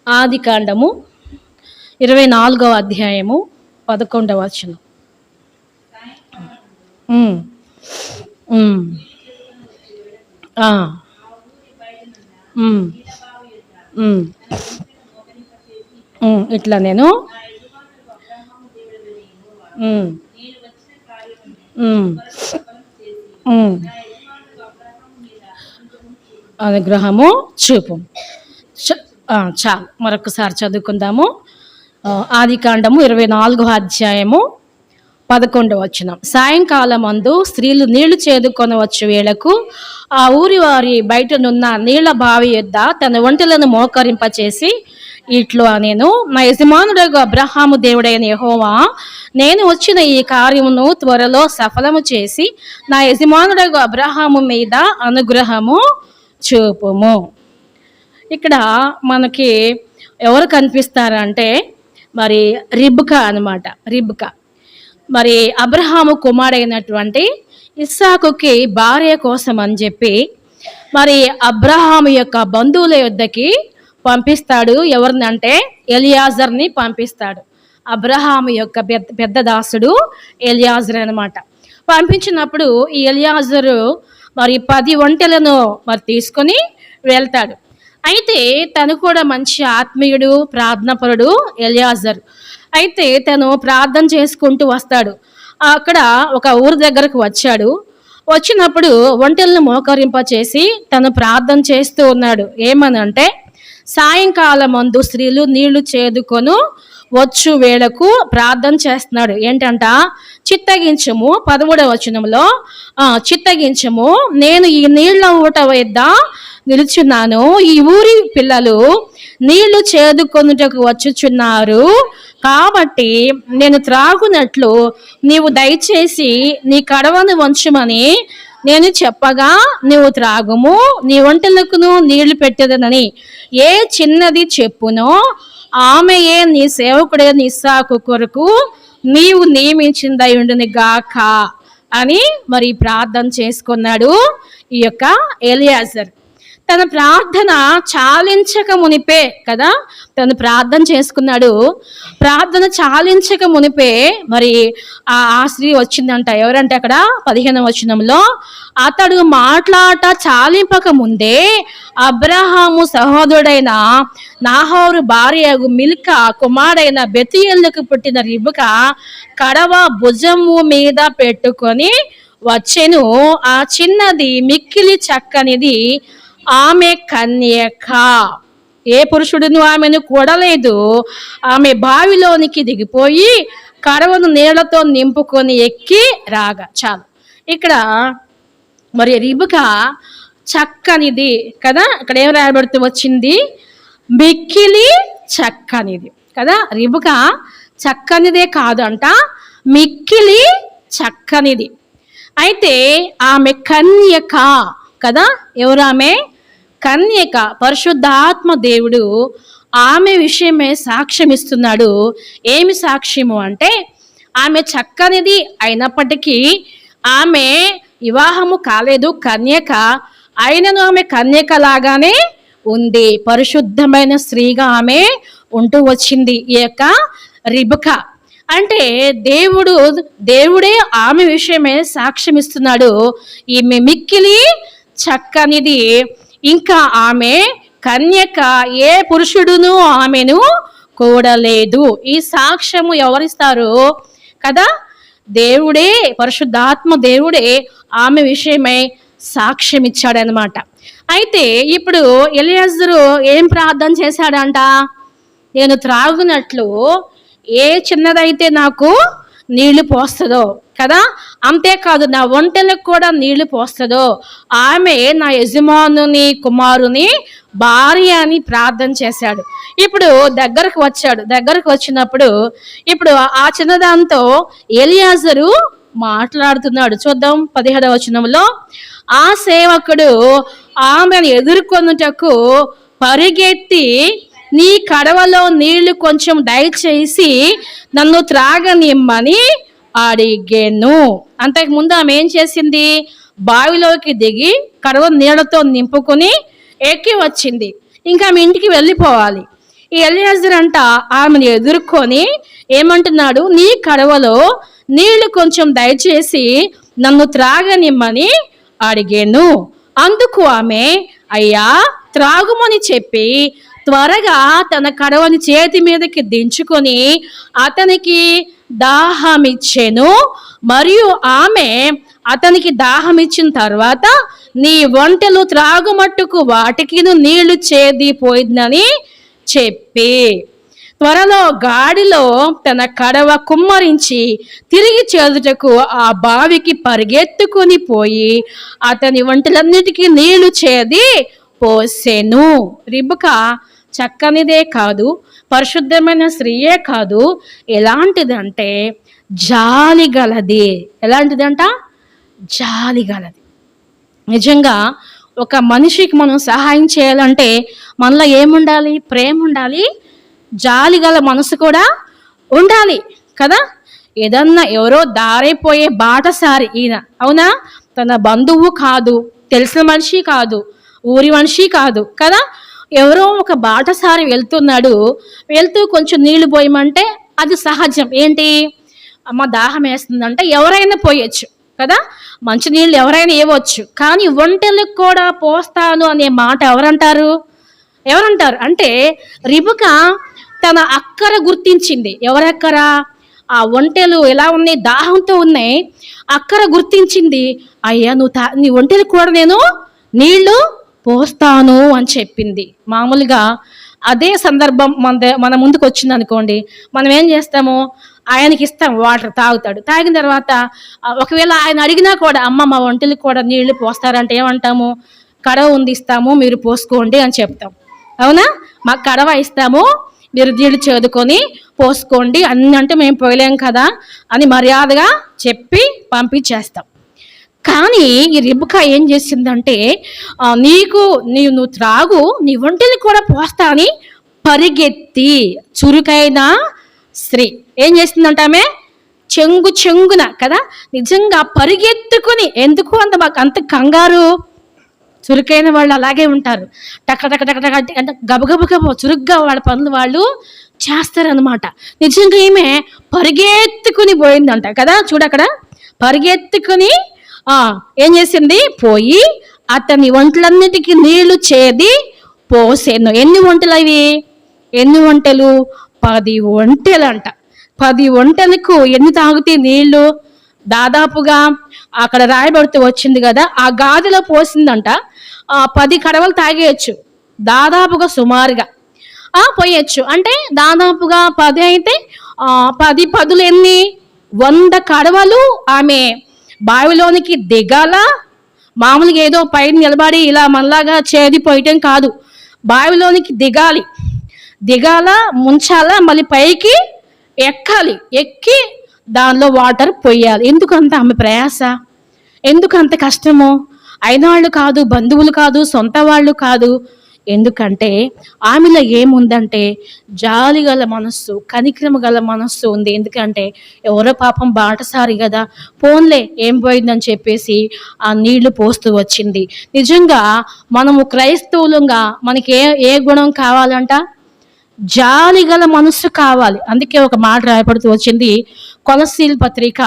ఆదికాండము 24వ అధ్యాయము 11వ వచనం. ఇట్లా నేను అనుగ్రహము చూపు. చాలు, మరొకసారి చదువుకుందాము. ఆదికాండము 24వ అధ్యాయము 11వ వచనం. సాయంకాలం అందు స్త్రీలు నీళ్లు చేదుకొనవచ్చు వేళకు ఆ ఊరి వారి బయటనున్న నీళ్ల బావి యొద్ద తన ఒంటెలను మోకరింపచేసి ఇట్లు నేను, నా యజమానుడగు అబ్రహాము దేవుడైన యెహోవా, నేను వచ్చిన ఈ కార్యమును త్వరలో సఫలము చేసి నా యజమానుడగు అబ్రహాము మీద అనుగ్రహము చూపుము. ఇక్కడ మనకి ఎవరు కనిపిస్తారంటే మరి రిబ్కా అనమాట. రిబ్కా మరి అబ్రహాము కుమారుడైనటువంటి ఇస్సాకుకి భార్య కోసం అని చెప్పి మరి అబ్రహాము యొక్క బంధువుల యొద్దకి పంపిస్తాడు. ఎవరినంటే ఎలియాజర్ని పంపిస్తాడు. అబ్రహాము యొక్క పెద్ద దాసుడు ఎలియాజర్ అనమాట. పంపించినప్పుడు ఈ ఎలియాజరు మరి 10 ఒంటెలను మరి తీసుకొని వెళ్తాడు. అయితే తను కూడా మంచి ఆత్మీయుడు, ప్రార్థనపరుడు ఎలియాజర్. అయితే తను ప్రార్థన చేసుకుంటూ వస్తాడు. అక్కడ ఒక ఊరు దగ్గరకు వచ్చాడు. వచ్చినప్పుడు ఒంటెలను మోకరింపచేసి తను ప్రార్థన చేస్తూ ఉన్నాడు. ఏమనంటే, సాయంకాలం మందు స్త్రీలు నీళ్లు చేదుకొను వచ్చు వేళకు ప్రార్థన చేస్తున్నాడు. ఏంటంట, చిత్తగించము. 13వ వచనంలో చిత్తగించము, నేను ఈ నీళ్ల ఊట వద్ద నిలుచున్నాను, ఈ ఊరి పిల్లలు నీళ్లు చేదుకొనుటకు వచ్చుచున్నారు, కాబట్టి నేను త్రాగునట్లు నీవు దయచేసి నీ కడవను వంచుమని నేను చెప్పగా నీవు త్రాగుము, నీ ఒంటెలకును నీళ్లు పెట్టేదనని ఏ చిన్నది చెప్పునో ఆమెయే నీ సేవకుడే ఇస్సాకు కొరకు నీవు నియమించిందై ఉండును గాక అని మరి ప్రార్థన చేసుకున్నాడు ఈ యొక్క ఎలియాజర్. తన ప్రార్థన చాలించక మునిపే కదా తను ప్రార్థన చేసుకున్నాడు. ప్రార్థన చాలించక మునిపే మరి ఆ స్త్రీ వచ్చిందంట. ఎవరంటే అక్కడ 15వ వచనంలో, అతడు మాట్లాట చాలింపక ముందే అబ్రహాము సహోదరుడైన నాహోరు భార్య మిల్కా కుమారుడైన బెతూయేలుకు పుట్టిన రిబ్కా కడవ భుజము మీద పెట్టుకొని వచ్చెను. ఆ చిన్నది మిక్కిలి చక్కనిది, ఆమె కన్యక. ఏ పురుషుడును ఆమెను కూడలేదు. ఆమె బావిలోనికి దిగిపోయి కడవను నీళ్లతో నింపుకొని ఎక్కి రాగా. చాలు. ఇక్కడ మరి రిబ్కా చక్కనిది కదా, ఇక్కడ ఏం రాయబడుతూ వచ్చింది, మిక్కిలి చక్కనిది కదా. రిబ్కా చక్కనిదే కాదు అంట, మిక్కిలి చక్కనిది. అయితే ఆమె కన్యక కదా. ఎవరు ఆమె? కన్యక. పరిశుద్ధాత్మ దేవుడు ఆమె విషయమే సాక్ష్యం ఇస్తున్నాడు. ఏమి సాక్ష్యము అంటే, ఆమె చక్కనిది అయినప్పటికీ ఆమె వివాహము కాలేదు, కన్యక. అయినను ఆమె కన్యక లాగానే ఉంది. పరిశుద్ధమైన స్త్రీగా ఆమె ఉంటూ వచ్చింది ఈ యొక్క రిబ్కా. అంటే దేవుడే ఆమె విషయమే సాక్ష్యం ఇస్తున్నాడు. ఈమె మిక్కిలి చక్కనిది, ఇంకా ఆమె కన్యక, ఏ పురుషుడును ఆమెను కూడలేదు. ఈ సాక్ష్యము ఎవరిస్తారు కదా? దేవుడే, పరిశుద్ధాత్మ దేవుడే ఆమె విషయమై సాక్ష్యం ఇచ్చాడనమాట. అయితే ఇప్పుడు ఎలియాజరు ఏం ప్రార్థన చేశాడంట, నేను త్రాగునట్లు ఏ చిన్నదైతే నాకు నీళ్లు పోస్తుందో కదా, అంతేకాదు నా ఒంటెలకు కూడా నీళ్లు పోస్తుందో ఆమె నా యజమానుని కుమారుని భార్య అని ప్రార్థన చేశాడు. ఇప్పుడు దగ్గరకు వచ్చాడు. దగ్గరకు వచ్చినప్పుడు ఇప్పుడు ఆ చిన్నదాంతో ఎలియాజరు మాట్లాడుతున్నాడు. చూద్దాం 17వ వచనంలో, ఆ సేవకుడు ఆమెను ఎదుర్కొనుటకు పరిగెత్తి, నీ కడవలో నీళ్లు కొంచెం దయచేసి నన్ను త్రాగనిమ్మని అడిగెను. అంతకుముందు ఆమె ఏం చేసింది, బావిలోకి దిగి కడవ నీళ్లతో నింపుకొని ఎక్కి వచ్చింది. ఇంకా ఆమె ఇంటికి వెళ్ళిపోవాలి. ఈ ఎలియాజర్ అంట ఆమెను ఎదుర్కొని ఏమంటున్నాడు, నీ కడవలో నీళ్లు కొంచెం దయచేసి నన్ను త్రాగనిమ్మని అడిగాను. అందుకు ఆమె, అయ్యా త్రాగుమని చెప్పి త్వరగా తన కడవని చేతి మీదకి దించుకొని అతనికి దాహమిచ్చెను. మరియు ఆమె అతనికి దాహం ఇచ్చిన తర్వాత, నీ ఒంటెలు త్రాగుమట్టుకు వాటికి నీళ్లు చేదిపోయిందని చెప్పి త్వరలో గాడిలో తన కడవ కుమ్మరించి తిరిగి చేదుటకు ఆ బావికి పరిగెత్తుకొని పోయి అతని ఒంటెలన్నిటికీ నీళ్లు చేది పోసెను. రిబ్కా చక్కనిదే కాదు, పరిశుద్ధమైన స్త్రీయే కాదు, ఎలాంటిదంటే జాలి గలది. ఎలాంటిదంట? జాలి గలది. నిజంగా ఒక మనిషికి మనం సహాయం చేయాలంటే మనలో ఏముండాలి? ప్రేమ ఉండాలి, జాలి గల మనసు కూడా ఉండాలి కదా. ఏదన్నా ఎవరో దారైపోయే బాటసారి ఈయన, అవునా? తన బంధువు కాదు, తెలిసిన మనిషి కాదు, ఊరి మనిషి కాదు కదా. ఎవరో ఒక బాటసారి వెళ్తున్నాడు, వెళ్తూ కొంచెం నీళ్లు పోయమంటే అది సహజం. ఏంటి, అమ్మ దాహం వేస్తుందంటే ఎవరైనా పోయొచ్చు కదా, మంచినీళ్ళు ఎవరైనా ఇవ్వచ్చు. కానీ ఒంటెలకు కూడా పోస్తాను అనే మాట ఎవరంటారు? అంటే రిబకా తన అక్కర గుర్తించింది. ఎవరక్కర? ఆ ఒంటెలు ఎలా ఉన్నాయి, దాహంతో ఉన్నాయి. అక్కర గుర్తించింది, అయ్యా నీ ఒంటెలకు కూడా నేను నీళ్లు పోస్తాను అని చెప్పింది. మామూలుగా అదే సందర్భం మన ముందుకు వచ్చింది అనుకోండి, మనం ఏం చేస్తాము? ఆయనకి ఇస్తాం, వాటర్ తాగుతాడు. తాగిన తర్వాత ఒకవేళ ఆయన అడిగినా కూడా, అమ్మ మా ఒంటెలకు కూడా నీళ్లు పోస్తారంటే ఏమంటాము? కడవ ఉంది, ఇస్తాము, మీరు పోసుకోండి అని చెప్తాం. అవునా? మాకు కడవ ఇస్తాము, మీరు నీళ్ళు చేదుకొని పోసుకోండి అన్ని అంటే మేము పోయలేం కదా అని మర్యాదగా చెప్పి పంపించేస్తాం. కానీ ఈ రిబ్కా ఏం చేసిందంటే, నువ్వు త్రాగు, నీ ఒంటిని కూడా పోస్తా అని పరిగెత్తి, చురుకైన స్త్రీ ఏం చేసిందంట, ఆమె చెంగున కదా, నిజంగా పరిగెత్తుకుని. ఎందుకు మాకు అంత కంగారు? చురుకైన వాళ్ళు అలాగే ఉంటారు, టక టక టక టక అంటే గబగబగబ చురుగ్గా వాళ్ళ పనులు వాళ్ళు చేస్తారనమాట. నిజంగా ఈమె పరిగెత్తుకుని పోయిందంట కదా. చూడక్కడ పరిగెత్తుకుని ఏం చేసింది, పోయి అతని ఒంట్లన్నిటికీ నీళ్లు చేది పోసేను. ఎన్ని ఒంటెలు అవి? ఎన్ని ఒంటెలు? 10 ఒంటెలు అంట. 10 ఒంటెలకు ఎన్ని తాగుతాయి నీళ్లు? దాదాపుగా అక్కడ రాయబడుతూ వచ్చింది కదా, ఆ గాదిలో పోసిందంట 10 కడవలు తాగేయచ్చు దాదాపుగా, సుమారుగా పోయచ్చు. అంటే దాదాపుగా 10 అయితే 10 పదులు ఎన్ని? 100 కడవలు ఆమె బావిలోనికి దిగాల. మామూలుగా ఏదో పైన నిలబడి ఇలా మనలాగా చేదిపోయటం కాదు, బావిలోనికి దిగాల, ముంచాల, మళ్ళీ పైకి ఎక్కాలి, ఎక్కి దానిలో వాటర్ పొయ్యాలి. ఎందుకంత ఆమె ప్రయాస? ఎందుకంత కష్టము? అయిన వాళ్ళు కాదు, బంధువులు కాదు, సొంత వాళ్ళు కాదు. ఎందుకంటే ఆమెలో ఏముందంటే జాలి గల మనస్సు, కనిక్రమ గల మనస్సు ఉంది. ఎందుకంటే ఎవరో పాపం బాటసారి కదా, పోన్లే ఏం పోయిందని చెప్పేసి ఆ నీళ్లు పోస్తూ వచ్చింది. నిజంగా మనము క్రైస్తవులుగా మనకి ఏ గుణం కావాలంట? జాలి గల మనస్సు కావాలి. అందుకే ఒక మాట రాయబడుతూ వచ్చింది, కొలస్సీల పత్రిక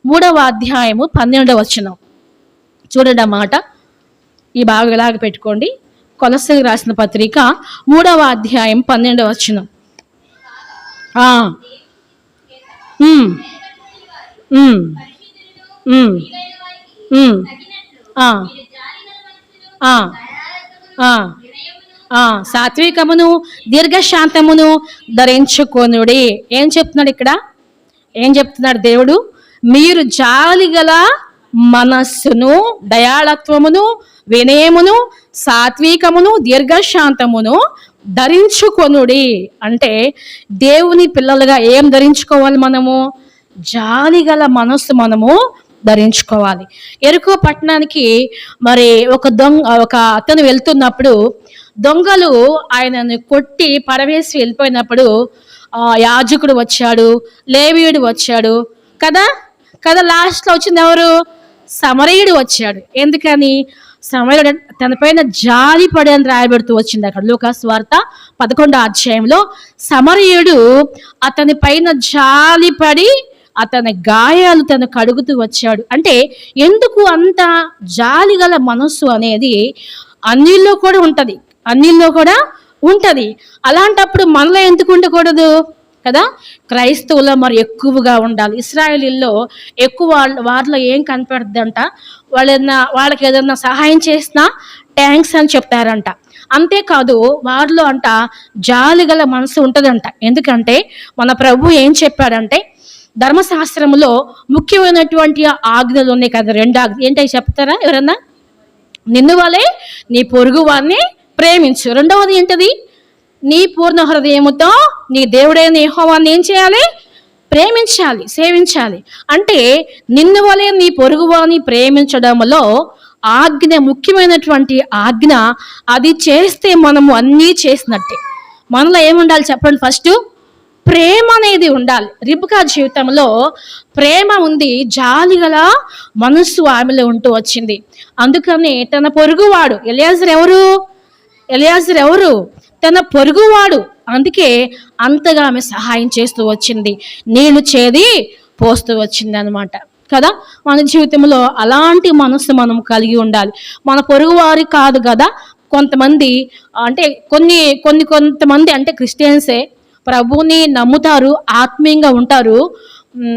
3వ అధ్యాయము 12వ వచనం. చూడండి ఆ మాట, ఈ బాగా ఇలాగ పెట్టుకోండి. కొలస్సీలకు రాసిన పత్రిక 3వ అధ్యాయం 12వ వచనం. సాత్వికమును దీర్ఘశాంతమును ధరించుకొనుడి. ఏం చెప్తున్నాడు ఇక్కడ? ఏం చెప్తున్నాడు దేవుడు? మీరు జాలిగల మనస్సును, దయాళత్వమును, వినయమును, సాత్వికమును, దీర్ఘశాంతమును ధరించుకొనుడి. అంటే దేవుని పిల్లలుగా ఏం ధరించుకోవాలి మనము? జాలిగల మనస్సు మనము ధరించుకోవాలి. ఎరుకో పట్టణానికి మరి ఒక అతను వెళ్తున్నప్పుడు దొంగలు ఆయనను కొట్టి పడవేసి వెళ్ళిపోయినప్పుడు యాజకుడు వచ్చాడు, లేవీయుడు వచ్చాడు కదా. లాస్ట్లో వచ్చింది ఎవరు? సమరయుడు వచ్చాడు. ఎందుకని? సమరయుడు తన పైన జాలి పడి అని రాయబెడుతూ వచ్చింది అక్కడ లూకాసు వార్త 11వ అధ్యాయంలో. సమరయుడు అతని పైన జాలి పడి అతని గాయాలు తను కడుగుతూ వచ్చాడు. అంటే ఎందుకు అంత జాలి గల మనస్సు అనేది అన్నిల్లో కూడా ఉంటది, అన్నిల్లో కూడా ఉంటది. అలాంటప్పుడు మనలో ఎందుకు ఉండకూడదు కదా? క్రైస్తవులో మరి ఎక్కువగా ఉండాలి. ఇశ్రాయేలీల్లో ఎక్కువ వారిలో ఏం కనపడుతుందంట, వాళ్ళకి ఏదైనా సహాయం చేసినా థ్యాంక్స్ అని చెప్తారంట. అంతేకాదు వారిలో అంట జాలి గల మనసు ఉంటుందంట. ఎందుకంటే మన ప్రభు ఏం చెప్పాడంటే, ధర్మశాస్త్రంలో ముఖ్యమైనటువంటి ఆజ్ఞలు ఉన్నాయి కదా, 2 ఆజ్ఞలు ఏంటో చెప్తారా ఎవరన్నా? నిన్ను వలే నీ పొరుగు వారిని ప్రేమించు. రెండవది ఏంటది? నీ పూర్ణ హృదయముతో నీ దేవుడైన యెహోవాను ఏం చేయాలి? ప్రేమించాలి, సేవించాలి. అంటే నిన్ను వలే నీ పొరుగు వారిని ప్రేమించడంలో ఆజ్ఞ, ముఖ్యమైనటువంటి ఆజ్ఞ. అది చేస్తే మనము అన్నీ చేసినట్టే. మనలో ఏముండాలి చెప్పండి? ఫస్ట్ ప్రేమ అనేది ఉండాలి. రిబ్కా జీవితంలో ప్రేమ ఉంది, జాలి గల మనస్సు ఆమెలో ఉంటూ వచ్చింది. అందుకని తన పొరుగువాడు ఎలియాజరు ఎవరు? తన పొరుగువాడు. అందుకే అంతగా ఆమె సహాయం చేస్తూ వచ్చింది, నీళ్లు చేది పోస్తూ వచ్చింది అనమాట కదా. మన జీవితంలో అలాంటి మనస్సు మనం కలిగి ఉండాలి. మన పొరుగువారి కాదు కదా, కొంతమంది అంటే కొంతమంది అంటే క్రిస్టియన్సే ప్రభుని నమ్ముతారు, ఆత్మీయంగా ఉంటారు.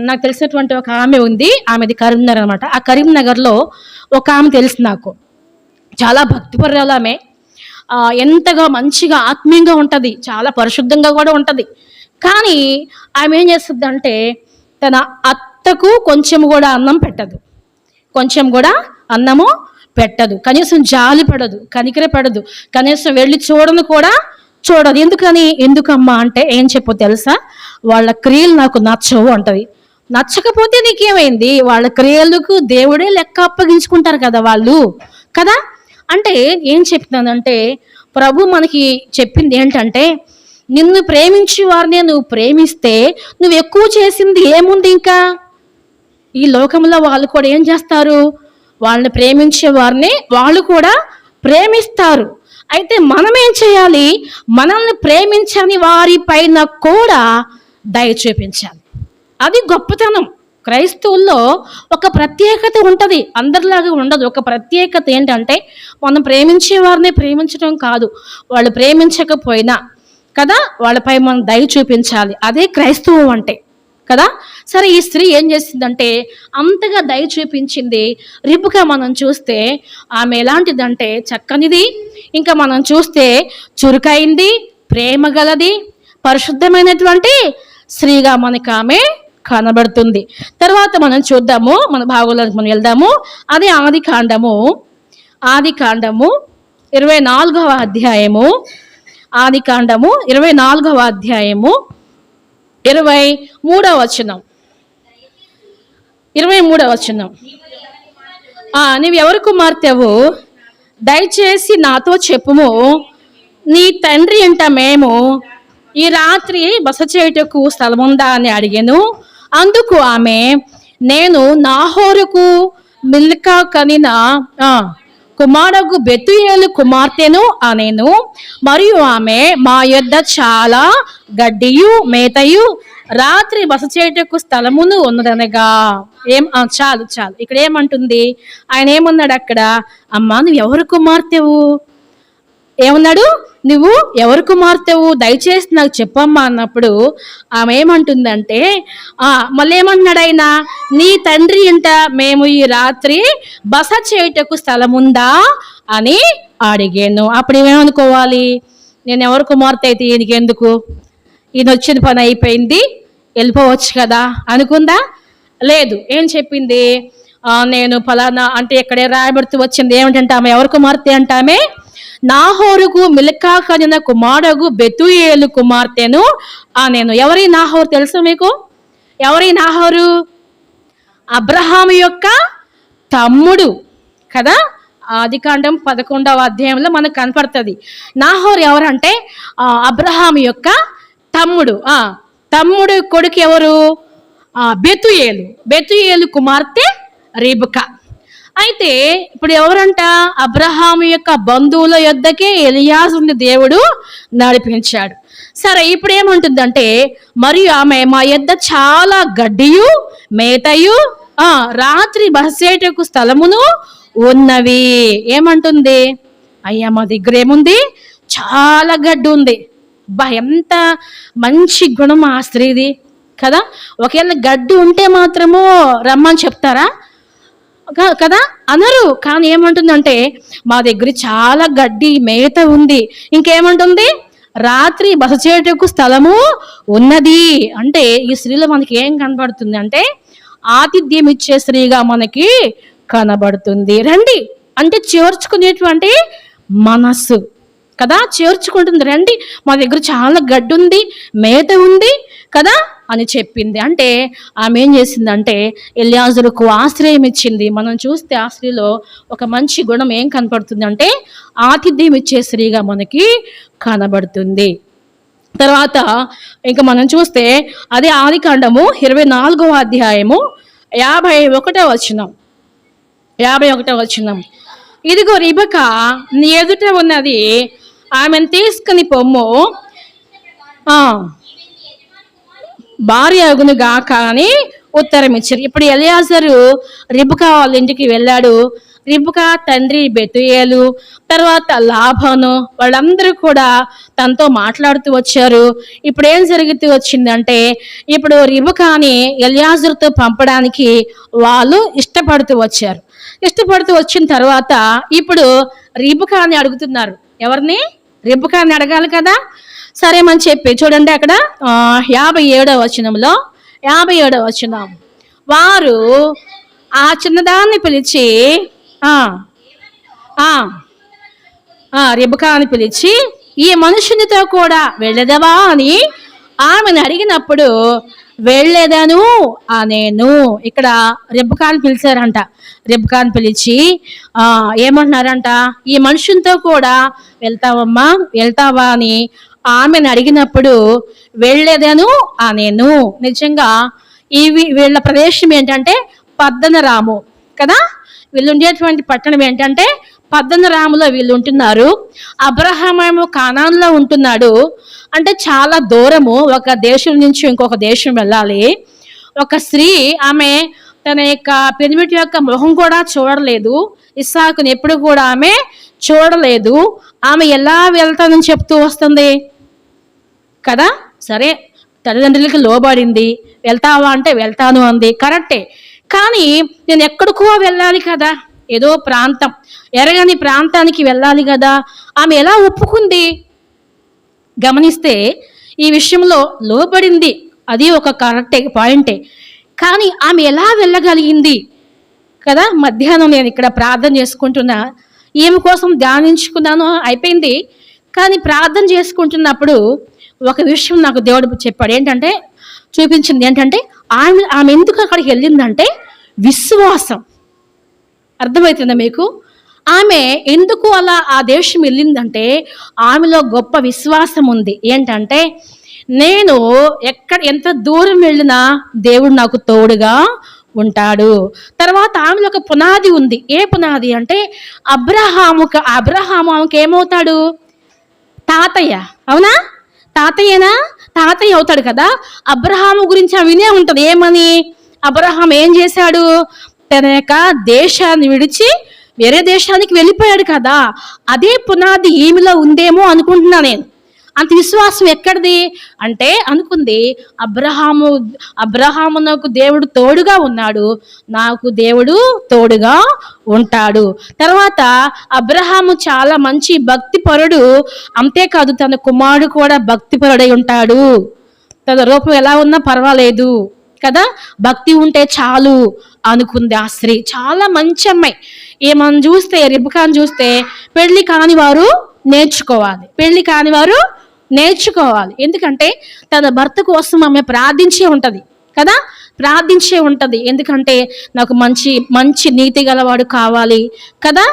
నాకు తెలిసినటువంటి ఒక ఆమె ఉంది, ఆమెది కరీంనగర్ అనమాట. ఆ కరీంనగర్లో ఒక ఆమె తెలుసు నాకు, చాలా భక్తిపరురాలు ఆమె. ఎంతగా మంచిగా ఆత్మీయంగా ఉంటుంది, చాలా పరిశుద్ధంగా కూడా ఉంటుంది. కానీ ఆమె ఏం చేస్తుంది అంటే, తన అత్తకు కొంచెం కూడా అన్నం పెట్టదు, కొంచెం కూడా అన్నము పెట్టదు, కనీసం జాలి పడదు, కనికర పడదు, కనీసం వెళ్ళి చూడను కూడా చూడదు. ఎందుకమ్మా అంటే ఏం చెప్పో తెలుసా? వాళ్ళ క్రియలు నాకు నచ్చవు అంటది. నచ్చకపోతే నీకేమైంది? వాళ్ళ క్రియలకు దేవుడే లెక్క అప్పగించుకుంటారు కదా వాళ్ళు కదా. అంటే ఏం చెప్తున్నానంటే, ప్రభు మనకి చెప్పింది ఏంటంటే, నిన్ను ప్రేమించే వారిని నువ్వు ప్రేమిస్తే నువ్వు ఎక్కువ చేసింది ఏముంది? ఇంకా ఈ లోకంలో వాళ్ళు కూడా ఏం చేస్తారు? వాళ్ళని ప్రేమించే వారిని వాళ్ళు కూడా ప్రేమిస్తారు. అయితే మనం ఏం చేయాలి? మనల్ని ప్రేమించని వారి పైన కూడా దయ చూపించాలి. అది గొప్పతనం. క్రైస్తవుల్లో ఒక ప్రత్యేకత ఉంటుంది, అందరిలాగా ఉండదు. ఒక ప్రత్యేకత ఏంటంటే, మనం ప్రేమించే వారిని ప్రేమించడం కాదు, వాళ్ళు ప్రేమించకపోయినా కదా వాళ్ళపై మనం దయ చూపించాలి. అదే క్రైస్తవం అంటే కదా. సరే, ఈ స్త్రీ ఏం చేసిందంటే అంతగా దయ చూపించింది. రిబ్కా మనం చూస్తే ఆమె ఎలాంటిదంటే చక్కనిది, ఇంకా మనం చూస్తే చురుకైంది, ప్రేమ గలది, పరిశుద్ధమైనటువంటి స్త్రీగా మనకు ఆమె కనబడుతుంది. తర్వాత మనం చూద్దాము, మన భాగంలోకి మనం వెళ్దాము. అది ఆది కాండము 24వ అధ్యాయము. ఆది కాండము 24వ అధ్యాయము 23వ వచనం. 23వ వచనం. నీవు ఎవరి కుమార్తెవు? దయచేసి నాతో చెప్పుము, నీ తండ్రి ఇంట మేము ఈ రాత్రి బస చేయుటకు స్థలముందా అని అడిగాను. అందుకు ఆమె, నేను నాహోరుకు మిల్కా కనిన కుమారుడు బెతుయేలు కుమార్తెను అనేను. మరియు ఆమె, మా యొద్ద చాలా గడ్డియు మేతయు రాత్రి బస చేయుటకు స్థలమును ఉన్నదనగా. చాలు ఇక్కడ ఏమంటుంది? ఆయన ఏమన్నాడు అక్కడ? అమ్మా, నువ్వు ఎవరు కుమార్తెవు? ఏమన్నాడు? నువ్వు ఎవరు కుమార్తెవు? దయచేసి నాకు చెప్పమ్మా అన్నప్పుడు ఆమె ఏమంటుందంటే, మళ్ళీ ఏమన్నాడు ఆయన? నీ తండ్రి ఇంట మేము ఈ రాత్రి బస చేయుటకు స్థలముందా అని అడిగాను. అప్పుడు ఏమనుకోవాలి? నేను ఎవరు కుమార్తె అయితే ఈయనకి ఎందుకు, ఈయన వచ్చిన పని అయిపోయింది, వెళ్ళిపోవచ్చు కదా అనుకుందా? లేదు. ఏం చెప్పింది? నేను ఫలానా అంటే ఇక్కడే రాయబడుతూ వచ్చింది ఏమిటంటే, ఆమె ఎవరు కుమార్తె అంటే, ఆమె నాహోరుకు మిల్కా కనిన కుమారుడు బెతుయేలు కుమార్తెను నేను. ఎవరి నాహోరు తెలుసు మీకు? ఎవరి నాహోరు? అబ్రహాము యొక్క తమ్ముడు కదా. ఆదికాండం 11వ అధ్యాయంలో మనకు కనపడుతుంది. నాహోరు ఎవరంటే అబ్రహాము యొక్క తమ్ముడు. తమ్ముడు కొడుకు ఎవరు? బెతుయేలు కుమార్తె రిబ్కా. అయితే ఇప్పుడు ఎవరంట? అబ్రహాము యొక్క బంధువుల యొద్దకే ఎలియాజరుని దేవుడు నడిపించాడు. సరే, ఇప్పుడు ఏమంటుందంటే, మరియు ఆమె మా యొద్ద చాలా గడ్డియు మేతయు రాత్రి బసచేయుటకు స్థలమును ఉన్నవి. ఏమంటుంది? అయ్యా, మా దగ్గర ఏముంది? చాలా గడ్డి ఉంది. ఎంత మంచి గుణం ఆ స్త్రీది కదా. ఒకవేళ గడ్డి ఉంటే మాత్రము రమ్మని చెప్తారా? కదా, అనరు. కానీ ఏమంటుందంటే, మా దగ్గర చాలా గడ్డి మేత ఉంది. ఇంకేమంటుంది? రాత్రి బస చేయుటకు స్థలము ఉన్నది. అంటే ఈ స్త్రీలో మనకి ఏం కనబడుతుంది అంటే, ఆతిథ్యం ఇచ్చే స్త్రీగా మనకి కనబడుతుంది. రండి అంటే చేర్చుకునేటువంటి మనస్సు కదా, చేర్చుకుంటుంది. రండి, మా దగ్గర చాలా గడ్డి ఉంది, మేత ఉంది కదా అని చెప్పింది. అంటే ఆమె ఏం చేసిందంటే ఎలియాజరుకు ఆశ్రయం ఇచ్చింది. మనం చూస్తే ఆ స్త్రీలో ఒక మంచి గుణం ఏం కనపడుతుంది అంటే, ఆతిథ్యం ఇచ్చే స్త్రీగా మనకి కనబడుతుంది. తర్వాత ఇంకా మనం చూస్తే అదే ఆదికాండము 24వ అధ్యాయము 51వ వచనం. ఇదిగో రిబకా నీ ఎదుట ఉన్నది, ఆమెను తీసుకుని పొమ్ము, భార్య అగును గాక అని ఉత్తరం ఇచ్చారు. ఇప్పుడు ఎలియాజరు రిబకా వాళ్ళ ఇంటికి వెళ్ళాడు. రిబకా తండ్రి బెతుయేలు, తర్వాత లాభాను, వాళ్ళందరూ కూడా తనతో మాట్లాడుతూ వచ్చారు. ఇప్పుడు ఏం జరుగుతూ వచ్చిందంటే, ఇప్పుడు రిబకాని ఎలియాజరుతో పంపడానికి వాళ్ళు ఇష్టపడుతూ వచ్చారు. ఇష్టపడుతూ వచ్చిన తర్వాత ఇప్పుడు రిబకాని అడుగుతున్నారు. ఎవరిని? రిబకాని అడగాలి కదా. సరేమని చెప్పి చూడండి అక్కడ 57వ వచనం. వారు ఆ చిన్నదాన్ని పిలిచి రిబకాని పిలిచి, ఈ మనుషునితో కూడా వెళ్ళదవా అని ఆమెను అడిగినప్పుడు, వెళ్ళేదను అనేను. ఇక్కడ రిబకాని పిలిచారంట. రిబకాని పిలిచి ఏమంటున్నారంట, ఈ మనుషునితో కూడా వెళ్తావా అని ఆమెను అడిగినప్పుడు, వెళ్ళేదను అనేను. నిజంగా వీళ్ళ ప్రదేశం ఏంటంటే పద్దనరాము కదా. వీళ్ళు ఉండేటువంటి పట్టణం ఏంటంటే పద్దనరాములో వీళ్ళు ఉంటున్నారు. అబ్రహాము కానాన్లో ఉంటున్నాడు. అంటే చాలా దూరము, ఒక దేశం నుంచి ఇంకొక దేశం వెళ్ళాలి. ఒక స్త్రీ, ఆమె తన యొక్క పెనిమిటి యొక్క మొహం కూడా చూడలేదు. ఇస్సాకుని ఎప్పుడు కూడా ఆమె చూడలేదు. ఆమె ఎలా వెళ్తానని చెప్తూ వస్తుంది కదా. సరే, తల్లిదండ్రులకి లోబడింది. వెళ్తావా అంటే వెళ్తాను అంది, కరెక్టే. కానీ నేను ఎక్కడికో వెళ్ళాలి కదా, ఏదో ప్రాంతం, ఎరగని ప్రాంతానికి వెళ్ళాలి కదా. ఆమె ఎలా ఒప్పుకుంది గమనిస్తే ఈ విషయంలో లోబడింది, అది ఒక కరెక్టే పాయింటే. కానీ ఆమె ఎలా వెళ్ళగలిగింది కదా. మధ్యాహ్నం నేను ఇక్కడ ప్రార్థన చేసుకుంటున్నా, ఈమె కోసం ధ్యానించుకున్నాను, అయిపోయింది. కానీ ప్రార్థన చేసుకుంటున్నప్పుడు ఒక విషయం నాకు దేవుడు చెప్పాడు. ఏంటంటే, చూపించింది ఏంటంటే, ఆమె ఎందుకు అక్కడికి వెళ్ళిందంటే విశ్వాసం. అర్థమవుతుందా మీకు? ఆమె ఎందుకు అలా ఆ దేశం వెళ్ళిందంటే ఆమెలో గొప్ప విశ్వాసం ఉంది. ఏంటంటే, నేను ఎంత దూరం వెళ్ళినా దేవుడు నాకు తోడుగా ఉంటాడు. తర్వాత ఆమెలో ఒక పునాది ఉంది. ఏ పునాది అంటే అబ్రహాము ఆమెకి ఏమవుతాడు? తాతయ్య. అవునా? తాతయ్య అవుతాడు కదా. అబ్రహాము గురించి ఆమె వినే ఉంటుంది. ఏమని? అబ్రహాం ఏం చేశాడు? తన యొక్క దేశాన్ని విడిచి వేరే దేశానికి వెళ్ళిపోయాడు కదా. అదే పునాది ఈమెలో ఉందేమో అనుకుంటున్నా నేను. అంత విశ్వాసం ఎక్కడిది అంటే, అనుకుంది అబ్రహాము నాకు దేవుడు తోడుగా ఉన్నాడు, నాకు దేవుడు తోడుగా ఉంటాడు. తర్వాత అబ్రహాము చాలా మంచి భక్తిపరుడు, అంతేకాదు తన కుమారుడు కూడా భక్తిపరుడై ఉంటాడు. తన రూపం ఎలా ఉన్నా పర్వాలేదు కదా, భక్తి ఉంటే చాలు అనుకుంది ఆ స్త్రీ. చాలా మంచి అమ్మాయి. ఏమని చూస్తే, రిబకాను చూస్తే పెళ్లి కాని వారు నేర్చుకోవాలి. ఎందుకంటే తన భర్త కోసం ఆమె ప్రార్థించే ఉంటది ఎందుకంటే నాకు మంచి నీతి గలవాడు కావాలి కదా,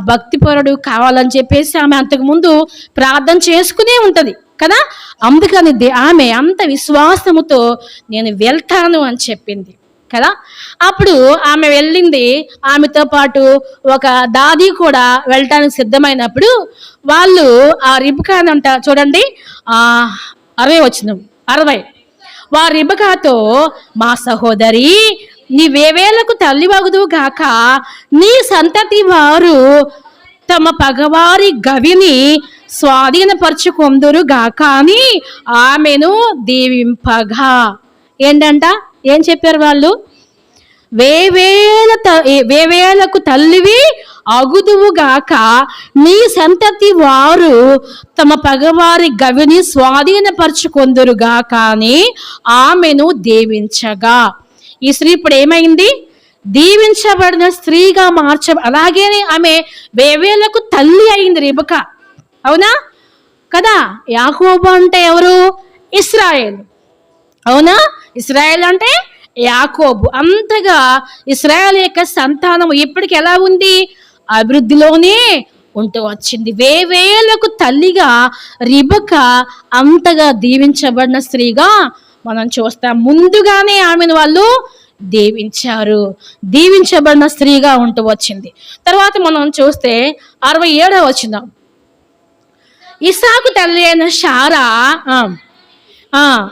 భక్తిపరుడు కావాలని చెప్పేసి ఆమె అంతకుముందు ప్రార్థన చేసుకునే ఉంటది కదా. అందుకని ఆమె అంత విశ్వాసముతో నేను వెళ్తాను అని చెప్పింది. కదా. అప్పుడు ఆమె వెళ్ళింది, ఆమెతో పాటు ఒక దాది కూడా వెళ్ళటానికి సిద్ధమైనప్పుడు వాళ్ళు ఆ రిబ్కానంట చూడండి, 60 వచనం 60 వారి రిబకాతో, మా సహోదరి నీవేవేలకు తల్లివగుదువు గాక, నీ సంతతి వారు తమ పగవారి గవిని స్వాధీనపరుచుకొందురు గాక అని ఆమెను దీవింపగా. ఏంటంట, ఏం చెప్పారు వాళ్ళు? వేవేలకు తల్లివి అగుదువుగాక, నీ సంతతి వారు తమ పగవారి గవిని స్వాధీనపరుచుకొందురుగాక అని ఆమెను దీవించగా. ఈ స్త్రీ ఇప్పుడు ఏమైంది? దీవించబడిన స్త్రీగా అలాగే ఆమె వేవేలకు తల్లి అయింది రిబకా. అవునా కదా. యాకోబు అంటే ఎవరు? ఇశ్రాయేలు. అవునా, ఇశ్రాయేల్ అంటే యాకోబు. అంతగా ఇశ్రాయేల్ యొక్క సంతానం ఇప్పటికి ఎలా ఉంది? అభివృద్ధిలోనే ఉంటూ వచ్చింది. వేవేలకు తల్లిగా రిబకా అంతగా దీవించబడిన స్త్రీగా మనం చూస్తాం. ముందుగానే ఆమెను వాళ్ళు దీవించారు, దీవించబడిన స్త్రీగా ఉంటూ వచ్చింది. తర్వాత మనం చూస్తే 67వ వచనం, ఇస్సాకు తల్లి అయిన శారా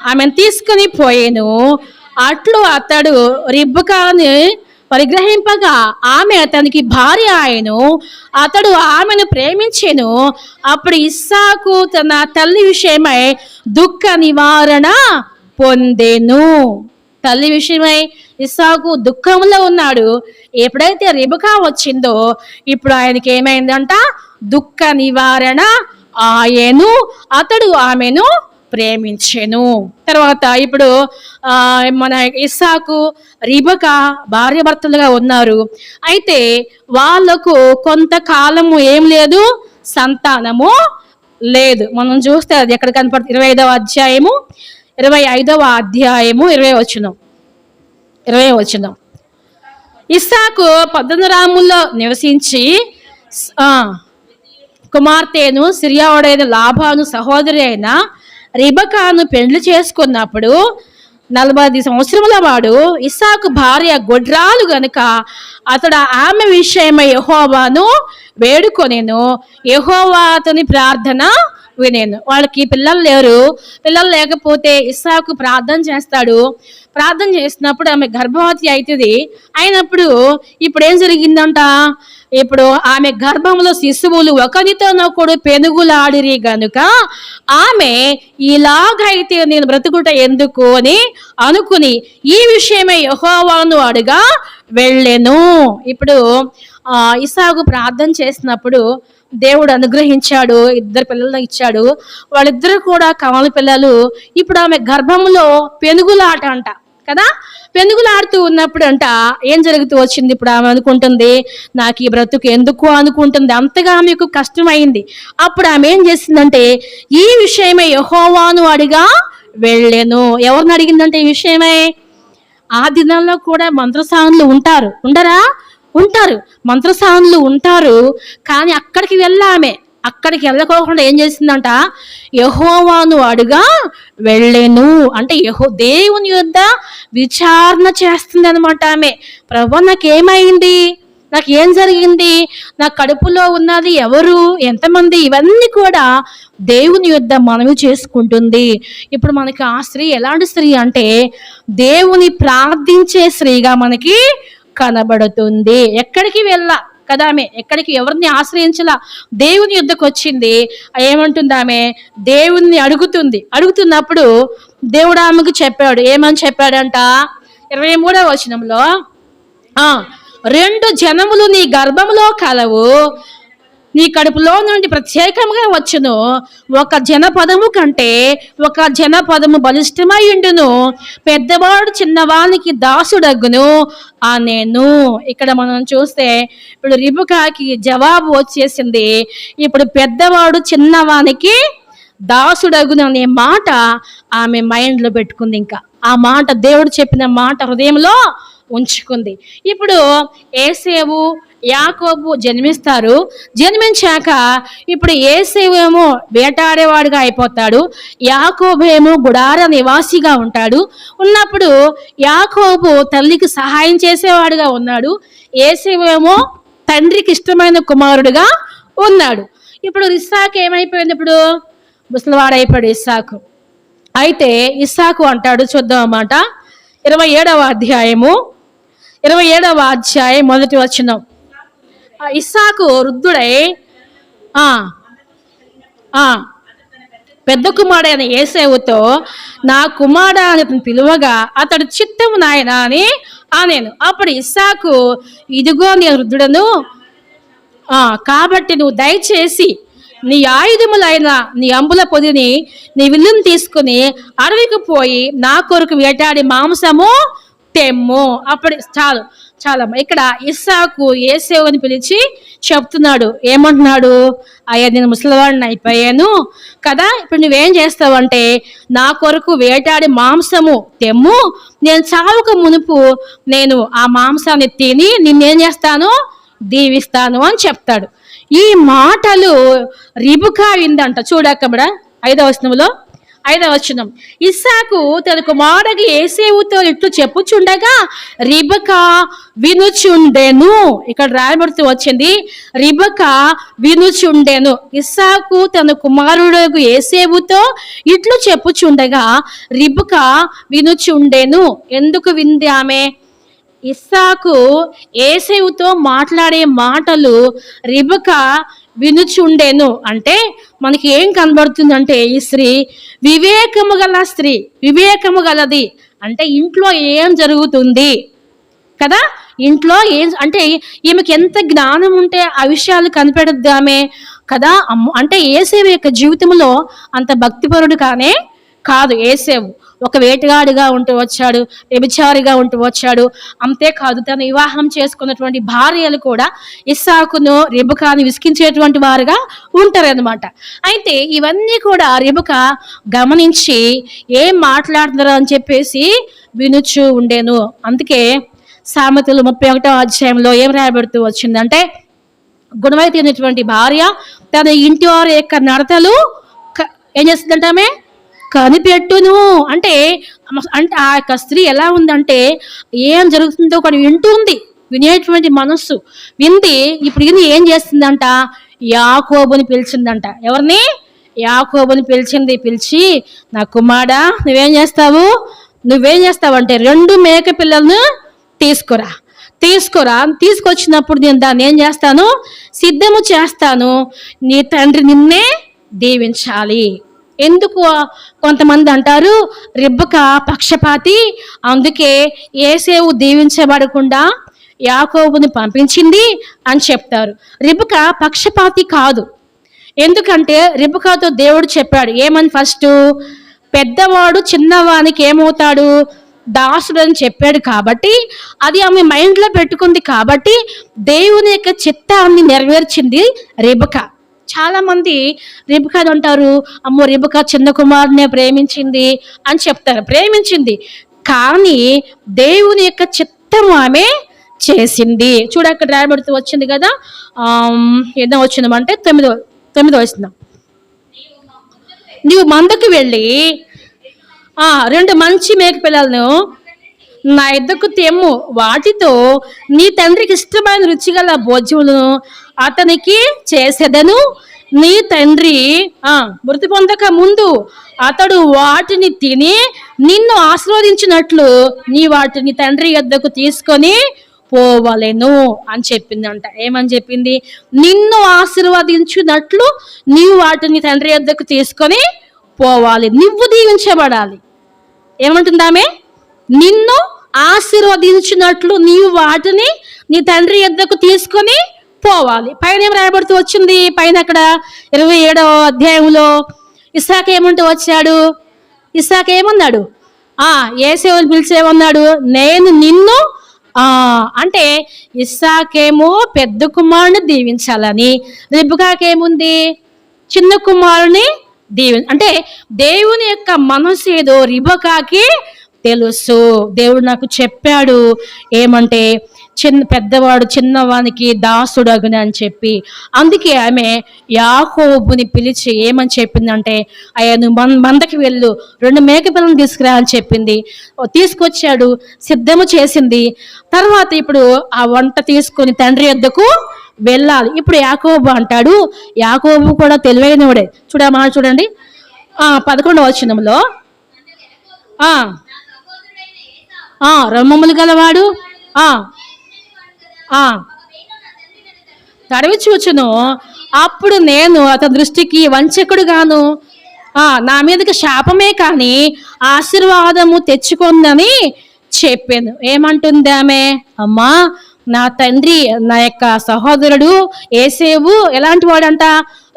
ఆమెను తీసుకుని పోయేను. అట్లు అతడు రిబ్కాను పరిగ్రహింపగా ఆమె అతనికి భార్య ఆయను, అతడు ఆమెను ప్రేమించెను. అప్పుడు ఇస్సాకు తన తల్లి విషయమై దుఃఖ నివారణ పొందెను. తల్లి విషయమై ఇస్సాకు దుఃఖంలో ఉన్నాడు. ఎప్పుడైతే రిబకా వచ్చిందో ఇప్పుడు ఆయనకి ఏమైందంట? దుఃఖ నివారణ ఆయను, అతడు ఆమెను ప్రేమించెను. తర్వాత ఇప్పుడు మన ఇస్సాకు రిబకా భార్యాభర్తలుగా ఉన్నారు. అయితే వాళ్ళకు కొంతకాలము ఏం లేదు, సంతానము లేదు. మనం చూస్తే అది ఎక్కడ కనపడుతుంది? 25వ అధ్యాయము 20వ వచనం. ఇస్సాకు పద్దనరాములో నివసించి కుమార్తెను సిరియావుడైన లాబాను సహోదరి అయిన రిబకాను పెండ్లి చేసుకున్నప్పుడు 40 సంవత్సరముల వాడు. ఇస్సాకు భార్య గొడ్రాలు గనుక అతడు ఆమె విషయమై యెహోవాను వేడుకొనెను. యెహోవా అతని ప్రార్థన వినేను. వాళ్ళకి పిల్లలు లేరు. పిల్లలు లేకపోతే ఇస్సాకు ప్రార్థన చేస్తాడు. ప్రార్థన చేసినప్పుడు ఆమె గర్భవతి అవుతుంది. అయినప్పుడు ఇప్పుడు ఏం జరిగిందంట? ఇప్పుడు ఆమె గర్భంలో శిశువులు ఒకరితోనొకడు పెనుగులాడిరి గనుక ఆమె ఇలాగైతే నేను బ్రతుకుట ఎందుకు అని అనుకుని ఈ విషయమే యెహోవాను అడుగా వెళ్ళెను. ఇప్పుడు ఇస్సాకు ప్రార్థన చేసినప్పుడు దేవుడు అనుగ్రహించాడు, 2 పిల్లలను ఇచ్చాడు. వాళ్ళిద్దరు కూడా కమల పిల్లలు. ఇప్పుడు ఆమె గర్భంలో పెనుగులాట అంట కదా. పెనుగులాడుతూ ఉన్నప్పుడు అంట ఏం జరుగుతూ వచ్చింది? ఇప్పుడు ఆమె అనుకుంటుంది, నాకు ఈ బ్రతుకు ఎందుకు అనుకుంటుంది. అంతగా ఆమెకు కష్టమైంది. అప్పుడు ఆమె ఏం చేసిందంటే ఈ విషయమై యెహోవాను అడిగా వెళ్ళెను. ఎవరిని అడిగిందంటే ఈ విషయమై? ఆ దినాల్లో కూడా మంత్రసానులు ఉండరా? ఉంటారు, మంత్రసానులు ఉంటారు. కానీ అక్కడికి అక్కడికి వెళ్ళకోకుండా ఏం చేసిందంట? యెహోవాను అడుగా వెళ్ళెను. అంటే దేవుని యొద్ద విచారణ చేస్తుంది అనమాట ఆమె. ప్రభు, నాకేమైంది? నాకు ఏం జరిగింది? నా కడుపులో ఉన్నది ఎవరు? ఎంతమంది? ఇవన్నీ కూడా దేవుని యొద్ద మనవి చేసుకుంటుంది. ఇప్పుడు మనకి ఆ స్త్రీ ఎలాంటి స్త్రీ అంటే దేవుని ప్రార్థించే స్త్రీగా మనకి కనబడుతుంది. ఎక్కడికి కదా ఆమె, ఎక్కడికి ఎవరిని ఆశ్రయించలా, దేవుని యుద్ధకు వచ్చింది. ఏమంటుంది ఆమె? దేవుణ్ణి అడుగుతున్నప్పుడు దేవుడు ఆమెకు చెప్పాడు. ఏమని చెప్పాడంట? 23వ వచనంలో, 2 జనములు నీ గర్భంలో కలవు, నీ కడుపులో నుండి ప్రత్యేకంగా వచ్చును. ఒక జనపదము కంటే ఒక జనపదము బలిష్టమైండును, పెద్దవాడు చిన్నవానికి దాసుడగును అనేను. ఇక్కడ మనం చూస్తే ఇప్పుడు రిబకాకి జవాబు వచ్చేసింది. ఇప్పుడు పెద్దవాడు చిన్నవానికి దాసుడగును అనే మాట ఆమె మైండ్లో పెట్టుకుంది. ఇంకా ఆ మాట, దేవుడు చెప్పిన మాట హృదయంలో ఉంచుకుంది. ఇప్పుడు ఏసేవు యాకోబు జన్మిస్తారు. జన్మించాక ఇప్పుడు ఏసేవేమో వేటాడేవాడుగా అయిపోతాడు, యాకోబేమో గుడార నివాసిగా ఉంటాడు. ఉన్నప్పుడు యాకోబు తల్లికి సహాయం చేసేవాడుగా ఉన్నాడు, ఏసేవేమో తండ్రికి ఇష్టమైన కుమారుడుగా ఉన్నాడు. ఇప్పుడు ఇస్సాకు ఏమైపోయింది? ఇప్పుడు ముసలివాడైపోయాడు ఇస్సాకు. అయితే ఇస్సాకు అంటాడు, చూద్దాం అన్నమాట. 27వ అధ్యాయం 1వ వచనం. ఇస్సాకు వృద్ధుడై పెద్ద కుమారుడైన ఏసేవుతో, నా కుమారుడా అని అతను పిలువగా అతడు చిత్తము నాయనా అని అనేను. అప్పుడు ఇస్సాకు, ఇదిగో నేను వృద్ధుడను, కాబట్టి నువ్వు దయచేసి నీ ఆయుధములైన నీ అంబుల పొదిని నీ విల్లును తీసుకుని అడవికి పోయి నా కొరకు వేటాడి మాంసము తెమ్ము. అప్పుడు చాలా ఇక్కడ ఇస్సాకు ఏసేవుని పిలిచి చెప్తున్నాడు. ఏమంటున్నాడు? అయ్యా, నేను ముసలివాడిని అయిపోయాను కదా, ఇప్పుడు నువ్వేం చేస్తావంటే నా కొరకు వేటాడి మాంసము తెమ్ము, నేను చావుక మునుపు నేను ఆ మాంసాన్ని తిని నిన్నేం చేస్తాను? దీవిస్తాను అని చెప్తాడు. ఈ మాటలు రిబకా విందంట. చూడకబడ 5వ వచనం. ఇస్సాకు తన కుమారుడికి ఏసేవుతో ఇట్లు చెప్పుచుండగా రిబకా వినుచుండెను. ఇక్కడ రాయబడుతూ వచ్చింది రిబకా వినుచుండెను. ఇస్సాకు తన కుమారుడికి ఏసేవుతో ఇట్లు చెప్పుచుండగా రిబకా వినుచుండెను. ఎందుకు వింది ఆమె? ఇస్సాకు ఏసేవుతో మాట్లాడే మాటలు రిబకా వినుచుండెను. అంటే మనకి ఏం కనబడుతుందంటే ఈ స్త్రీ వివేకము గల స్త్రీ, వివేకము గలది. అంటే ఇంట్లో ఏం జరుగుతుంది కదా, ఇంట్లో ఏం అంటే ఈమెకి ఎంత జ్ఞానం ఉంటే ఆ విషయాలు కనిపెడద్దామే కదా. అంటే ఏసేవు యొక్క జీవితంలో అంత భక్తిపరుడు కాదు. ఏసేవు ఒక వేటగాడిగా ఉంటూ వచ్చాడు, వ్యభిచారిగా ఉంటూ వచ్చాడు. అంతేకాదు, తను వివాహం చేసుకున్నటువంటి భార్యలు కూడా ఇస్సాకును రిబకాను విసికించేటువంటి వారుగా ఉంటారన్నమాట. అయితే ఇవన్నీ కూడా రిబకా గమనించి ఏం మాట్లాడుతున్నారు అని చెప్పేసి వినుచు ఉండేను. అందుకే సామెతలు 31వ అధ్యాయంలో ఏం రాయబడుతూ వచ్చిందంటే, గుణమైనటువంటి భార్య తన ఇంటి వారి యొక్క నడతలు ఏం చేస్తుందంటే ఆమె కనిపెట్టును. అంటే ఆ యొక్క స్త్రీ ఎలా ఉందంటే ఏం జరుగుతుందో కూడా వింటుంది, వినేటువంటి మనస్సు వింది. ఇప్పుడు ఇది ఏం చేస్తుందంట? యాకోబుని పిలిచిందంట. ఎవరిని? యాకోబుని పిలిచి, నా కుమారుడా నువ్వేం చేస్తావు అంటే 2 మేక పిల్లలను తీసుకురా. తీసుకొచ్చినప్పుడు నేను దాన్ని ఏం చేస్తాను? సిద్ధము చేస్తాను. నీ తండ్రి నిన్నే దీవించాలి. ఎందుకు కొంతమంది అంటారు రిబకా పక్షపాతి, అందుకే ఏసేవు దీవించబడకుండా యాకోబుని పంపించింది అని చెప్తారు. రిబకా పక్షపాతి కాదు. ఎందుకంటే రిబకాతో దేవుడు చెప్పాడు ఏమని? ఫస్ట్ పెద్దవాడు చిన్నవానికి ఏమవుతాడు? దాసుడు అని చెప్పాడు. కాబట్టి అది ఆమె మైండ్లో పెట్టుకుంది. కాబట్టి దేవుని యొక్క చిత్తాన్ని నెరవేర్చింది రిబకా. చాలా మంది రిబకా అంటారు, అమ్మో రిబకా చిన్న కుమారునే ప్రేమించింది అని చెప్తారు. ప్రేమించింది, కానీ దేవుని యొక్క చిత్తము ఆమె చేసింది. చూడ అక్కడ రాయబడుతూ వచ్చింది కదా, ఏదో వచ్చిందంటే 9వ వచనం. నీవు మందకు వెళ్ళి 2 మంచి మేక పిల్లలను నా ఇద్దకు తెమ్ము, వాటితో నీ తండ్రికి ఇష్టమైన రుచిగల భోజ్యములను అతనికి చేసేదను. నీ తండ్రి మృతి పొందక ముందు అతడు వాటిని తిని నిన్ను ఆశీర్వదించినట్లు నీ వాటిని తండ్రి యొద్దకు తీసుకొని పోవలెను అని చెప్పిందంట. ఏమని చెప్పింది? నిన్ను ఆశీర్వదించినట్లు నీవు వాటిని తండ్రి యొద్దకు తీసుకొని పోవాలి, నువ్వు దీవించబడాలి. ఏమంటుందామే? నిన్ను ఆశీర్వదించినట్లు నీవు వాటిని నీ తండ్రి యొద్దకు తీసుకొని పోవాలి. పైన ఏం రాయబడుతూ వచ్చింది? పైన అక్కడ 27వ అధ్యాయంలో ఇస్సాకు ఏమంటూ వచ్చాడు? ఇస్సాకు ఏమన్నాడు? ఏసేవుని పిలిచేమన్నాడు? నేను నిన్ను అంటే ఇస్సాకేమో పెద్ద కుమారుని దీవించాలని, రిబకాకేముంది? చిన్న కుమారుని అంటే దేవుని యొక్క మనసు ఏదో రిబకాకి తెలుసు. దేవుడు నాకు చెప్పాడు ఏమంటే పెద్దవాడు చిన్నవానికి దాసుడగును అని చెప్పి, అందుకే ఆమె యాకోబుని పిలిచి ఏమని చెప్పిందంటే, అయ్యా నువ్వు మందకి వెళ్ళు, 2 మేకపిల్లలను తీసుకురా అని చెప్పింది. తీసుకొచ్చాడు, సిద్ధము చేసింది. తర్వాత ఇప్పుడు ఆ వంట తీసుకొని తండ్రి వద్దకు వెళ్ళాలి. ఇప్పుడు యాకోబు అంటాడు, యాకోబు కూడా తెలివైనవాడే. చూడండి 11వ వచనంలో, రొమ్ములు గలవాడు తడవి చూచును, అప్పుడు నేను అతని దృష్టికి వంచకుడుగాను, నా మీదకి శాపమే కానీ ఆశీర్వాదము తెచ్చుకుందని చెప్పాను. ఏమంటుంది ఆమె? అమ్మా, నా తండ్రి, నా యొక్క సహోదరుడు ఏసేవు ఎలాంటి వాడంట?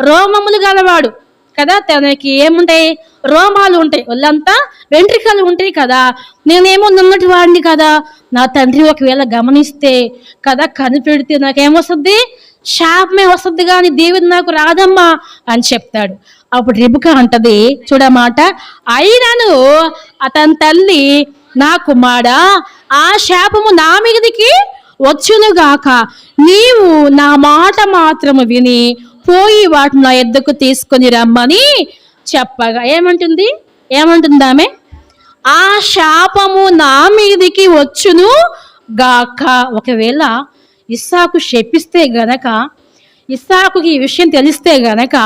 రోమములు గలవాడు కదా, తనకి ఏముంటాయి? రోమాలు ఉంటాయి, వాళ్ళంతా వెంట్రికలు ఉంటాయి కదా. నేనేమో నిన్నటి వాడిని కదా, నా తండ్రి ఒకవేళ గమనిస్తే కదా, కనిపెడితే నాకేమొస్తుంది? శాపమే వస్తుంది, కానీ దేవుడు నాకు రాదమ్మా అని చెప్తాడు. అప్పుడు రెబెకా అంటది, చూడమాట, అయినను అతని తల్లి, నా కుమారుడా, ఆ శాపము నా మీదికి వచ్చునుగాక, నీవు నా మాట మాత్రము విని పోయి వాటిని నా ఎద్దకు తీసుకొని రమ్మని చెప్పగా ఏమంటుంది ఆమె? ఆ శాపము నా మీదికి వచ్చును గాక. ఒకవేళ ఇస్సాకు శపిస్తే గనక, ఇస్సాకుకి ఈ విషయం తెలిస్తే గనక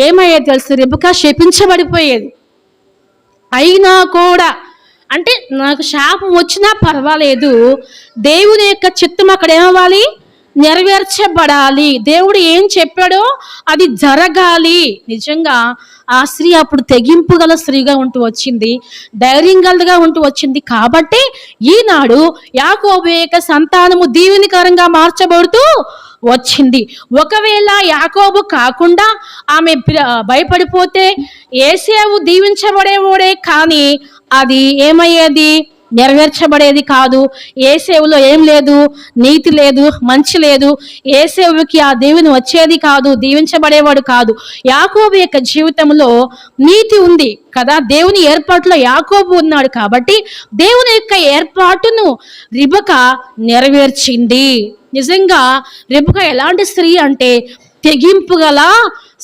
ఏమయ్యేది తెలుసు? రెబెకా శపించబడిపోయేది. అయినా కూడా, అంటే నాకు శాపం వచ్చినా పర్వాలేదు, దేవుని యొక్క చిత్తం అక్కడ ఏమవ్వాలి? నెరవేర్చబడాలి. దేవుడు ఏం చెప్పాడో అది జరగాలి. నిజంగా ఆ స్త్రీ అప్పుడు తెగింపు గల స్త్రీగా ఉంటూ వచ్చింది, ధైర్యం గలగా ఉంటూ వచ్చింది. కాబట్టి ఈనాడు యాకోబు యొక్క సంతానము దీవెనకరంగా మార్చబడుతూ వచ్చింది. ఒకవేళ యాకోబు కాకుండా ఆమె భయపడిపోతే ఏసేవు దీవించబడేవాడే, కానీ అది ఏమయ్యేది? నెరవేర్చబడేది కాదు. ఏసేవులో ఏం లేదు? నీతి లేదు, మంచి లేదు. ఏసేవుకి ఆ దేవుని వచ్చేది కాదు, దీవించబడేవాడు కాదు. యాకోబు యొక్క జీవితంలో నీతి ఉంది కదా, దేవుని ఏర్పాటులో యాకోబు ఉన్నాడు. కాబట్టి దేవుని యొక్క ఏర్పాటును రెబెకా నెరవేర్చింది. నిజంగా రెబెకా ఎలాంటి స్త్రీ అంటే తెగింపు గల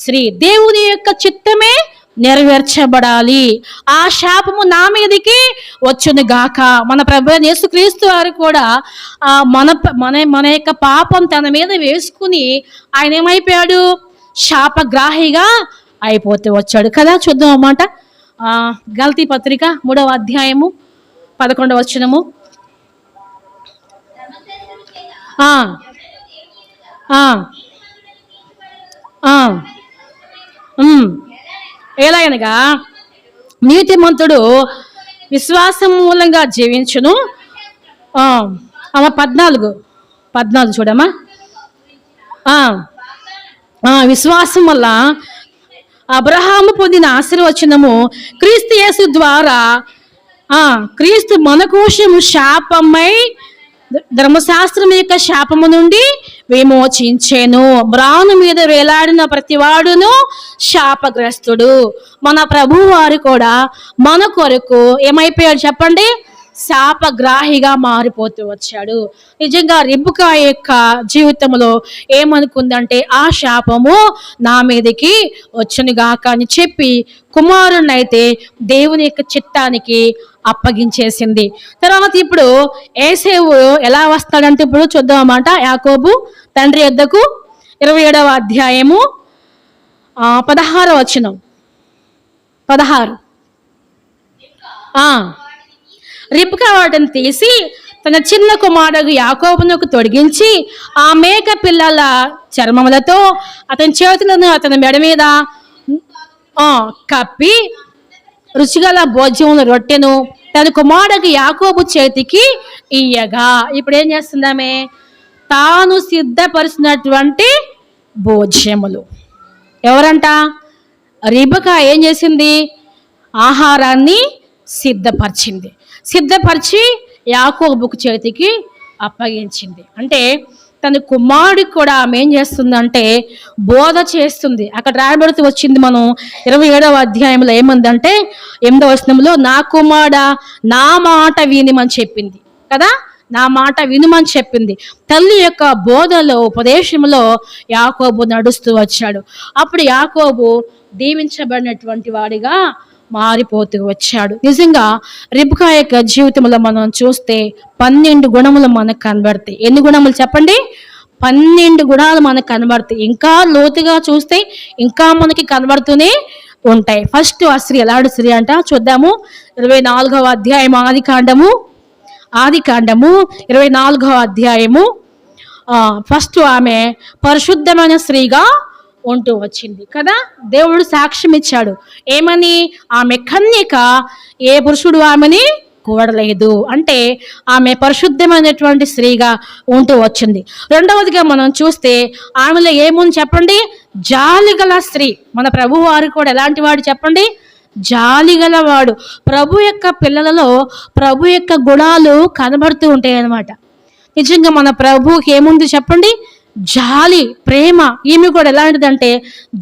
స్త్రీ. దేవుని యొక్క చిత్తమే నెరవేర్చబడాలి. ఆ శాపము నా మీదకి వచ్చును గాక. మన ప్రభువైన యేసుక్రీస్తు వారు కూడా మన యొక్క పాపం తన మీద వేసుకుని ఆయన ఏమైపోయాడు? శాపగ్రాహిగా అయిపోతే వచ్చాడు కదా. చూద్దాం అన్నమాట. గలతీ పత్రిక 3వ అధ్యాయము 11వ వచనము. ఎలాగనగా నీతిమంతుడు విశ్వాసం మూలంగా జీవించును. 14 చూడమ్మా. విశ్వాసం వల్ల అబ్రహాము పొందిన ఆశీర్వచనము క్రీస్తు యేసు ద్వారా క్రీస్తు మన కోసము శాపమై ధర్మశాస్త్రం యొక్క శాపము నుండి విమోచించెను. మ్రాను మీద వేలాడిన ప్రతివాడును శాపగ్రస్తుడు. మన ప్రభు వారు కూడా మన కొరకు ఏమైపోయాడు చెప్పండి? శాపగ్రాహిగా మారిపోతూ వచ్చాడు. నిజంగా రెబెకా యొక్క జీవితంలో ఏమనుకుందంటే, ఆ శాపము నా మీదకి వచ్చునుగాక అని చెప్పి కుమారుణ్ణైతే దేవుని యొక్క చిత్తానికి అప్పగించేసింది. తర్వాత ఇప్పుడు ఏసేవు ఎలా వస్తాడంటే, ఇప్పుడు చూద్దాం అన్నమాట. యాకోబు తండ్రి యొద్దకు 27వ అధ్యాయము 16వ వచనం. 16 రెబెకా వాటిని తీసి తన చిన్న కుమారుడు యాకోబునకు తొడిగించి ఆ మేక పిల్లల చర్మములతో అతని చేతులను అతని మెడ మీద కప్పి రుచిగల భోజ్యమును రొట్టెను తన కుమారుడు యాకోబు చేతికి ఇయ్యగా, ఇప్పుడు ఏం చేస్తుందామే? తాను సిద్ధపరిచినటువంటి భోజ్యములు. ఎవరంట? రెబెకా ఏం చేసింది? ఆహారాన్ని సిద్ధపరిచి యాకోబుకు చేతికి అప్పగించింది. అంటే తన కుమారుడికి కూడా ఆమె ఏం చేస్తుందంటే బోధ చేస్తుంది. అక్కడ రాయబడుతూ వచ్చింది. మనం 27వ అధ్యాయంలో ఏమందంటే 8వ వచనంలో, నా కుమారుడా నా మాట వినిమని చెప్పింది కదా. నా మాట వినుమని చెప్పింది. తల్లి యొక్క బోధలో ఉపదేశంలో యాకోబు నడుస్తూ వచ్చాడు. అప్పుడు యాకోబు దీవించబడినటువంటి వాడిగా మారిపోతూ వచ్చాడు. నిజంగా రిబ్కా యొక్క జీవితంలో మనం చూస్తే 12 గుణములు మనకు కనబడతాయి. ఎన్ని గుణములు చెప్పండి? 12 గుణాలు మనకు కనబడతాయి. ఇంకా లోతుగా చూస్తే ఇంకా మనకి కనబడుతూనే ఉంటాయి. ఫస్ట్ ఆ స్త్రీ ఎలాంటి స్త్రీ అంట చూద్దాము. 24వ అధ్యాయం ఆది కాండము 24వ అధ్యాయము. ఫస్ట్ ఆమె పరిశుద్ధమైన స్త్రీగా ఉంటూ వచ్చింది కదా. దేవుడు సాక్ష్యం ఇచ్చాడు ఏమని? ఆమె కన్యక, ఏ పురుషుడు ఆమెని కూడలేదు. అంటే ఆమె పరిశుద్ధమైనటువంటి స్త్రీగా ఉంటూ వచ్చింది. రెండవదిగా మనం చూస్తే ఆమెలో ఏముంది చెప్పండి? జాలిగల స్త్రీ. మన ప్రభు వారు కూడా ఎలాంటి వాడు చెప్పండి? జాలిగలవాడు. ప్రభు యొక్క పిల్లలలో ప్రభు యొక్క గుణాలు కనబడుతూ ఉంటాయి అన్నమాట. నిజంగా మన ప్రభుకి ఏముంది చెప్పండి? జాలి, ప్రేమ. ఈమె కూడా ఎలాంటిదంటే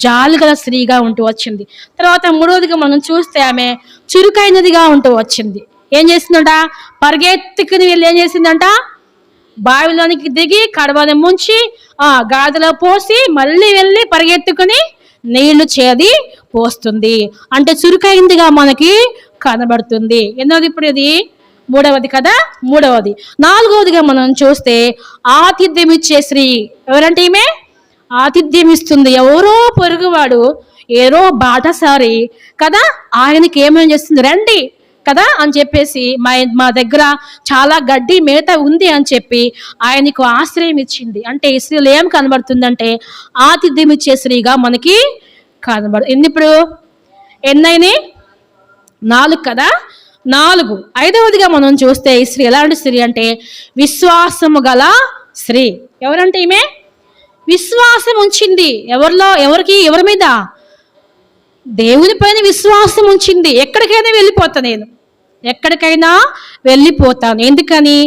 జాలిగల స్త్రీగా ఉంటూ వచ్చింది. తర్వాత మూడవదిగా మనం చూస్తే ఆమె చురుకైనదిగా ఉంటూ వచ్చింది. ఏం చేసిందంట? పరిగెత్తుకుని వెళ్ళి ఏం చేసిందంట? బావిలోనికి దిగి కడవని ముంచి గాదిలో పోసి మళ్ళీ వెళ్ళి పరిగెత్తుకుని నీళ్లు చేది పోస్తుంది. అంటే చురుకైందిగా మనకి కనబడుతుంది. ఎన్నోది ఇప్పుడు ఇది? మూడవది కదా. మూడవది. నాలుగవదిగా మనం చూస్తే ఆతిథ్యం ఇచ్చే స్త్రీ. ఎవరంటే ఈమె ఆతిథ్యం ఇస్తుంది. ఎవరో పొరుగువాడు, ఏరో బాటసారి కదా, ఆయనకి ఏమేం చేస్తుంది? రండి కదా అని చెప్పేసి మా దగ్గర చాలా గడ్డి మేత ఉంది అని చెప్పి ఆయనకు ఆశ్రయం ఇచ్చింది. అంటే ఈ స్త్రీలో ఏం కనబడుతుందంటే ఆతిథ్యం ఇచ్చే స్త్రీగా మనకి ఇప్పుడు ఎన్నైనాయి? 4 కదా. 4. ఐదవదిగా మనం చూస్తే ఈ స్త్రీ ఎలాంటి స్త్రీ అంటే విశ్వాసము గల స్త్రీ. ఎవరంటే ఈమె విశ్వాసం ఉంచింది. ఎవరి మీద? దేవుని పైన విశ్వాసం ఉంచింది. ఎక్కడికైనా వెళ్ళిపోతాను. ఎందుకని?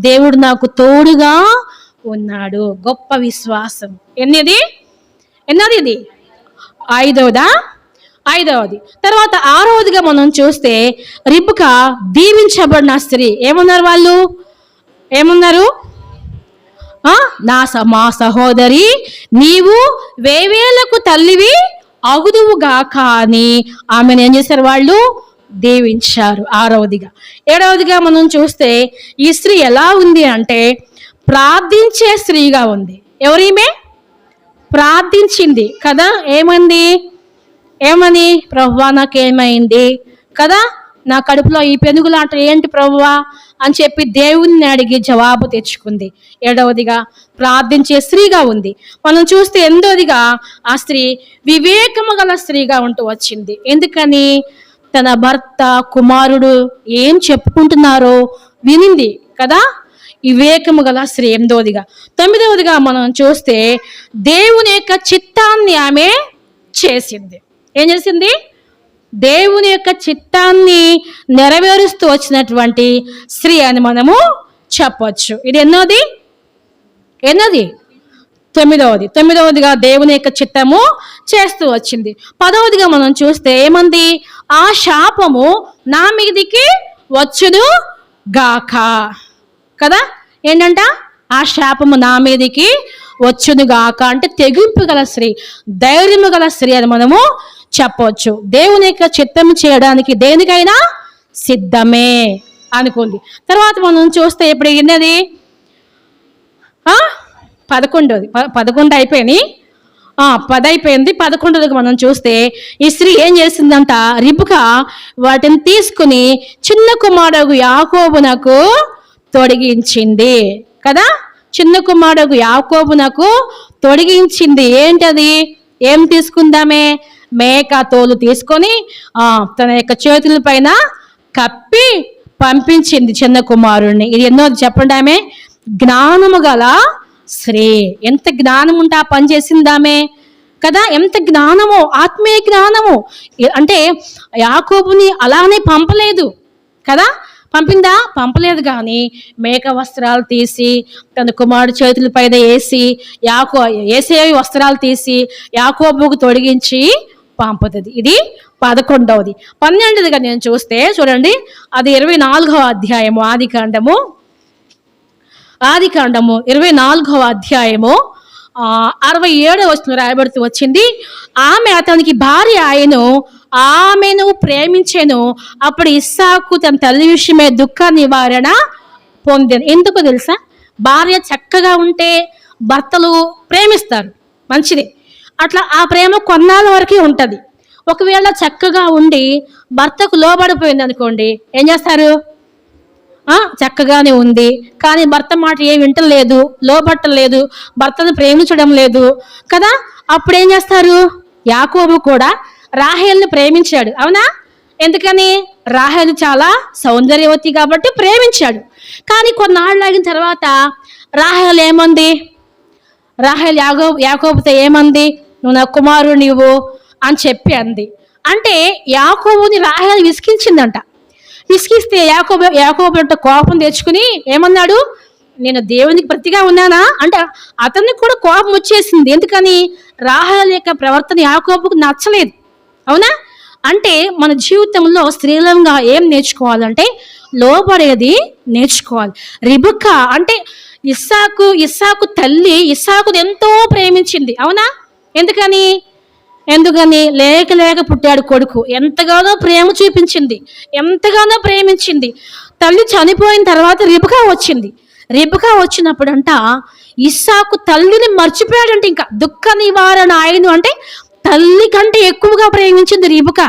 దేవుడు నాకు తోడుగా ఉన్నాడు. గొప్ప విశ్వాసం. ఎన్నది ఇది? ఐదవది. తర్వాత 6వదిగా మనం చూస్తే రిబ్కా దీవించబడిన స్త్రీ. ఏమన్నారు? మా సహోదరి, నీవు వేవేలకు తల్లివి అగుదువుగాక అని ఆమెను ఏం చేశారు? వాళ్ళు దీవించారు. 6వదిగా. 7వదిగా మనం చూస్తే ఈ స్త్రీ ఎలా ఉంది అంటే ప్రార్థించే స్త్రీగా ఉంది. ఎవరీమే? ప్రార్థించింది కదా. ఏమని? ప్రభువా నాకేమైంది కదా, నా కడుపులో ఈ పెనుగులాట ఏంటి ప్రభువా అని చెప్పి దేవుణ్ణి అడిగి జవాబు తెచ్చుకుంది. 7వదిగా ప్రార్థించే స్త్రీగా ఉంది. మనం చూస్తే 8వదిగా ఆ స్త్రీ వివేకము గల స్త్రీగా ఉంటూ వచ్చింది. ఎందుకని? తన భర్త, కుమారుడు ఏం చెప్పుకుంటున్నారో వినింది కదా. వివేకము గల స్త్రీ 8వదిగా. 9వదిగా మనం చూస్తే దేవుని యొక్క చిత్తాన్ని ఆమె చేసింది. ఏం చేసింది? దేవుని యొక్క చిత్తాన్ని నెరవేరుస్తూ వచ్చినటువంటి స్త్రీ అని మనము చెప్పొచ్చు. ఇది ఎన్నోది? 9వదిగా దేవుని యొక్క చిత్తము చేస్తూ వచ్చింది. 10వదిగా మనం చూస్తే ఏమంది? ఆ శాపము నా మీదికి వచ్చును గాక కదా. ఏంటంట? ఆ శాపము నా మీదికి వచ్చును గాక అంటే తెగింపు గల స్త్రీ, ధైర్యము గల స్త్రీ అని మనము చెప్పవచ్చు. దేవుని యొక్క చిత్తము చేయడానికి దేనికైనా సిద్ధమే అనుకుంది. తర్వాత మనం చూస్తే ఇప్పుడు ఎన్నది? 11 అయిపోయింది. 10 అయిపోయింది. 11వదిగా మనం చూస్తే ఈ స్త్రీ ఏం చేసిందంట? రిబ్కా వాటిని తీసుకుని చిన్న కుమారుడు యాకోబునకు తొడిగించింది కదా. చిన్న కుమారుడు యాకోబునకు తొడిగించింది. ఏంటది? ఏం తీసుకుందామే? మేక తోలు తీసుకొని తన యొక్క చేతుల పైన కప్పి పంపించింది చిన్న కుమారుడిని. ఇది ఎన్నోది చెప్పండి? ఆమె జ్ఞానము గల స్త్రీ. ఎంత జ్ఞానం ఉంటే ఆ పని చేసిందామే కదా. ఎంత జ్ఞానమో, ఆత్మీయ జ్ఞానము. అంటే యాకోబుని అలానే పంపలేదు కదా. పంపలేదు కానీ మేక వస్త్రాలు తీసి తన కుమారుడు చేతుల పైన వేసి ఏసే వస్త్రాలు తీసి యాకోబుకు తొడిగించి పంపుతుంది. ఇది 11వది. 12వదిగా నేను చూస్తే చూడండి, అది 24వ అధ్యాయము ఆది కాండము ఆదికాండము 24వ అధ్యాయము 67వ వచనం రాయబడుతూ వచ్చింది. ఆమె అతనికి భార్య ఆయను, ఆమెను ప్రేమించెను. అప్పుడు ఇస్సాకు తన తల్లి విషయమే దుఃఖ నివారణ పొందాను. ఎందుకు తెలుసా? భార్య చక్కగా ఉంటే భర్తలు ప్రేమిస్తారు, మంచిదే. అట్లా ఆ ప్రేమ కొన్నాళ్ళ వరకే ఉంటుంది. ఒకవేళ చక్కగా ఉండి భర్తకు లోబడిపోయింది అనుకోండి, ఏం చేస్తారు? చక్కగానే ఉంది కానీ భర్త మాట ఏం వింటలేదు, లోబట్టలేదు, భర్తను ప్రేమించడం లేదు కదా. అప్పుడు ఏం చేస్తారు? యాకోబు కూడా రాహేల్ని ప్రేమించాడు, అవునా? ఎందుకని? రాహేలు చాలా సౌందర్యవతి కాబట్టి ప్రేమించాడు. కానీ కొన్నాళ్ళు ఆగిన తర్వాత రాహేల్ ఏమంది? రాహేల్ యాకోబుతో ఏమంది? నువ్వు నా కుమారుడు నీవు అని చెప్పి అంది. అంటే యాకోబుని రాహేల్ విసిగించిందంట. విసిగిస్తే యాకోబు అంటే కోపం తెచ్చుకుని ఏమన్నాడు? నేను దేవునికి ప్రతిగా ఉన్నానా అంటే అతనికి కూడా కోపం వచ్చేసింది. ఎందుకని? రాహేల్ యొక్క ప్రవర్తన యాకోబుకు నచ్చలేదు, అవునా? అంటే మన జీవితంలో స్త్రీలంగా ఏం నేర్చుకోవాలంటే లోబడేది నేర్చుకోవాలి. రిబకా అంటే ఇస్సాకు తల్లి ఇస్సాకుని ఎంతో ప్రేమించింది, అవునా? ఎందుకని లేక పుట్టాడు కొడుకు. ఎంతగానో ప్రేమ చూపించింది, ఎంతగానో ప్రేమించింది. తల్లి చనిపోయిన తర్వాత రిబకా వచ్చింది. రిబకా వచ్చినప్పుడంట ఇస్సాకు తల్లిని మర్చిపోయాడంటే, ఇంకా దుఃఖ నివారణ ఆయను అంటే తల్లి కంటే ఎక్కువగా ప్రేమించింది రిబకా.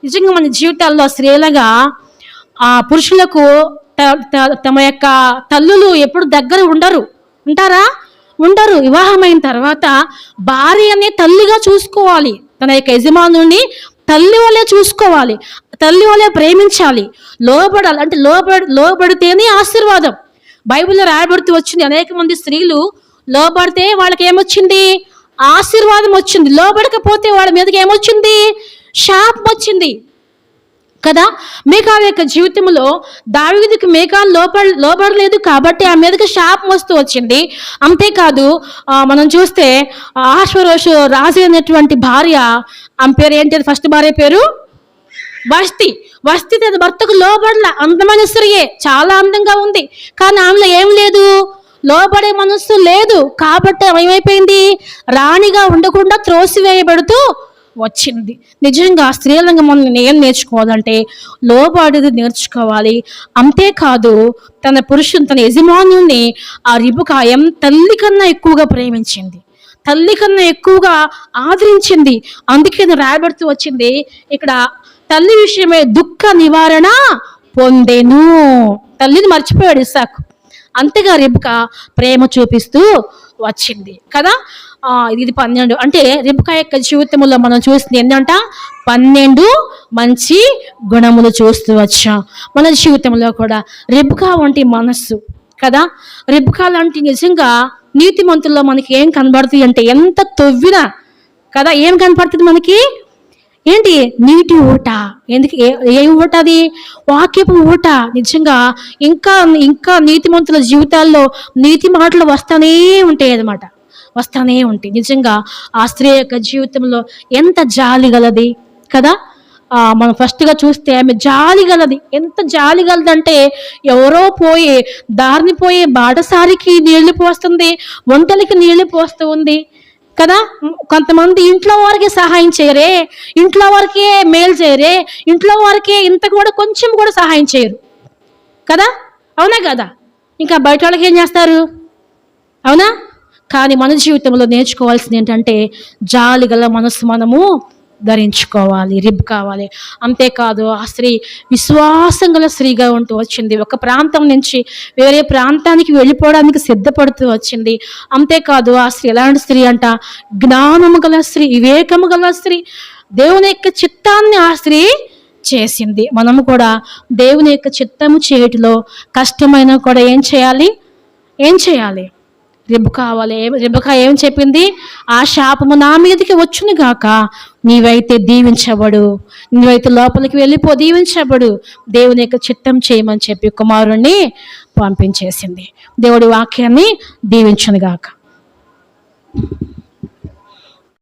నిజంగా మన జీవితాల్లో స్త్రీలుగా పురుషులకు తమ యొక్క తల్లులు ఎప్పుడు దగ్గర ఉంటారా? ఉండరు. వివాహమైన తర్వాత భార్యని తల్లిగా చూసుకోవాలి, తన యొక్క యజమానుని తల్లి వల్లే చూసుకోవాలి, తల్లి వల్లే ప్రేమించాలి, లోబడాలి. అంటే లోబడితేనే ఆశీర్వాదం. బైబిల్లో రాయబడుతూ వచ్చింది, అనేక మంది స్త్రీలు లోబడితే వాళ్ళకి ఏమొచ్చింది? ఆశీర్వాదం వచ్చింది. లోబడకపోతే వాళ్ళ మీదకి ఏమొచ్చింది? శాపం వచ్చింది కదా. మీకాల యొక్క జీవితంలో దావీదుకి మీకాలు లోబడలేదు కాబట్టి ఆ మీదకి శాపం వస్తూ వచ్చింది. అంతేకాదు మనం చూస్తే అహష్వేరోషు రాజు అయినటువంటి భార్య, ఆమె పేరు ఏంటి? ఫస్ట్ భార్య పేరు వస్తి తన భర్తకు లోబడల. అందమైన స్త్రీయే, చాలా అందంగా ఉంది, కానీ ఆమెలో ఏం లేదు? లోబడే మనస్సు లేదు. కాబట్టి ఏమైపోయింది? రాణిగా ఉండకుండా త్రోసివేయబడుతూ వచ్చింది. నిజంగా స్త్రీలంగా మనం ఏం నేర్చుకోవాలంటే లోబడేది నేర్చుకోవాలి. అంతేకాదు తన పురుషుని, తన యజమానుని ఆ రిబకా తల్లి కన్నా ఎక్కువగా ప్రేమించింది, తల్లి కన్నా ఎక్కువగా ఆదరించింది. అందుకే రాయబడుతూ వచ్చింది ఇక్కడ, తల్లి విషయమే దుఃఖ నివారణ పొందెను. తల్లిని మర్చిపోయాడు ఇస్సాకు, అంతగా రిబకా ప్రేమ చూపిస్తూ వచ్చింది కదా. ఇది 12. అంటే రిబకా యొక్క జీవితంలో మనం చూస్తుంది ఏంటంట? 12 మంచి గుణములు చూస్తూ వచ్చాం. మన జీవితంలో కూడా రిబకా వంటి మనస్సు కదా. రిబకా లాంటి నిజంగా నీతిమంతుల్లో మనకి ఏం కనబడుతుంది అంటే, ఎంత తవ్వినా కదా ఏం కనపడుతుంది మనకి? ఏంటి? నీటి ఊట. ఎందుకు? ఏ ఊట అది? వాక్యపు ఊట. నిజంగా ఇంకా ఇంకా నీతిమంతుల జీవితాల్లో నీతి మాటలు వస్తానే ఉంటాయి అన్నమాట, వస్తానే ఉంటాయి. నిజంగా ఆ స్త్రీ యొక్క జీవితంలో ఎంత జాలి గలది కదా. మనం ఫస్ట్గా చూస్తే ఆమె జాలి గలది. ఎంత జాలి గలదంటే, ఎవరో దారిని పోయే బాటసారికి నీళ్లు పోస్తుంది, ఒంటలికి నీళ్లు పోస్తూ ఉంది కదా. కొంతమంది ఇంట్లో వారికి సహాయం చేయరే, ఇంట్లో వారికే మేలు చేయరే, ఇంట్లో వారికే ఇంత కూడా కొంచెం కూడా సహాయం చేయరు కదా, అవునా కదా. ఇంకా బయట వాళ్ళకి ఏం చేస్తారు, అవునా? కానీ మన జీవితంలో నేర్చుకోవాల్సింది ఏంటంటే జాలి గల మనసు మనము ధరించుకోవాలి, కావాలి. అంతేకాదు ఆ స్త్రీ విశ్వాసం గల స్త్రీగా ఉంటూ వచ్చింది. ఒక ప్రాంతం నుంచి వేరే ప్రాంతానికి వెళ్ళిపోవడానికి సిద్ధపడుతూ వచ్చింది. అంతేకాదు ఆ స్త్రీ ఎలాంటి స్త్రీ అంట? జ్ఞానము గల స్త్రీ, వివేకము గల స్త్రీ, దేవుని యొక్క చిత్తాన్ని ఆ స్త్రీ చేసింది. మనము కూడా దేవుని యొక్క చిత్తము చేయటిలో కష్టమైన కూడా ఏం చేయాలి? రిబకా ఏం చెప్పింది? ఆ శాపము నా మీదకి వచ్చును గాక, నీవైతే దీవించబడు, నీవైతే లోపలికి వెళ్ళిపో, దీవించబడు, దేవుని యొక్క చిత్తం చేయమని చెప్పి కుమారుణ్ణి పంపించేసింది. దేవుడి వాక్యాన్ని దీవించును గాక.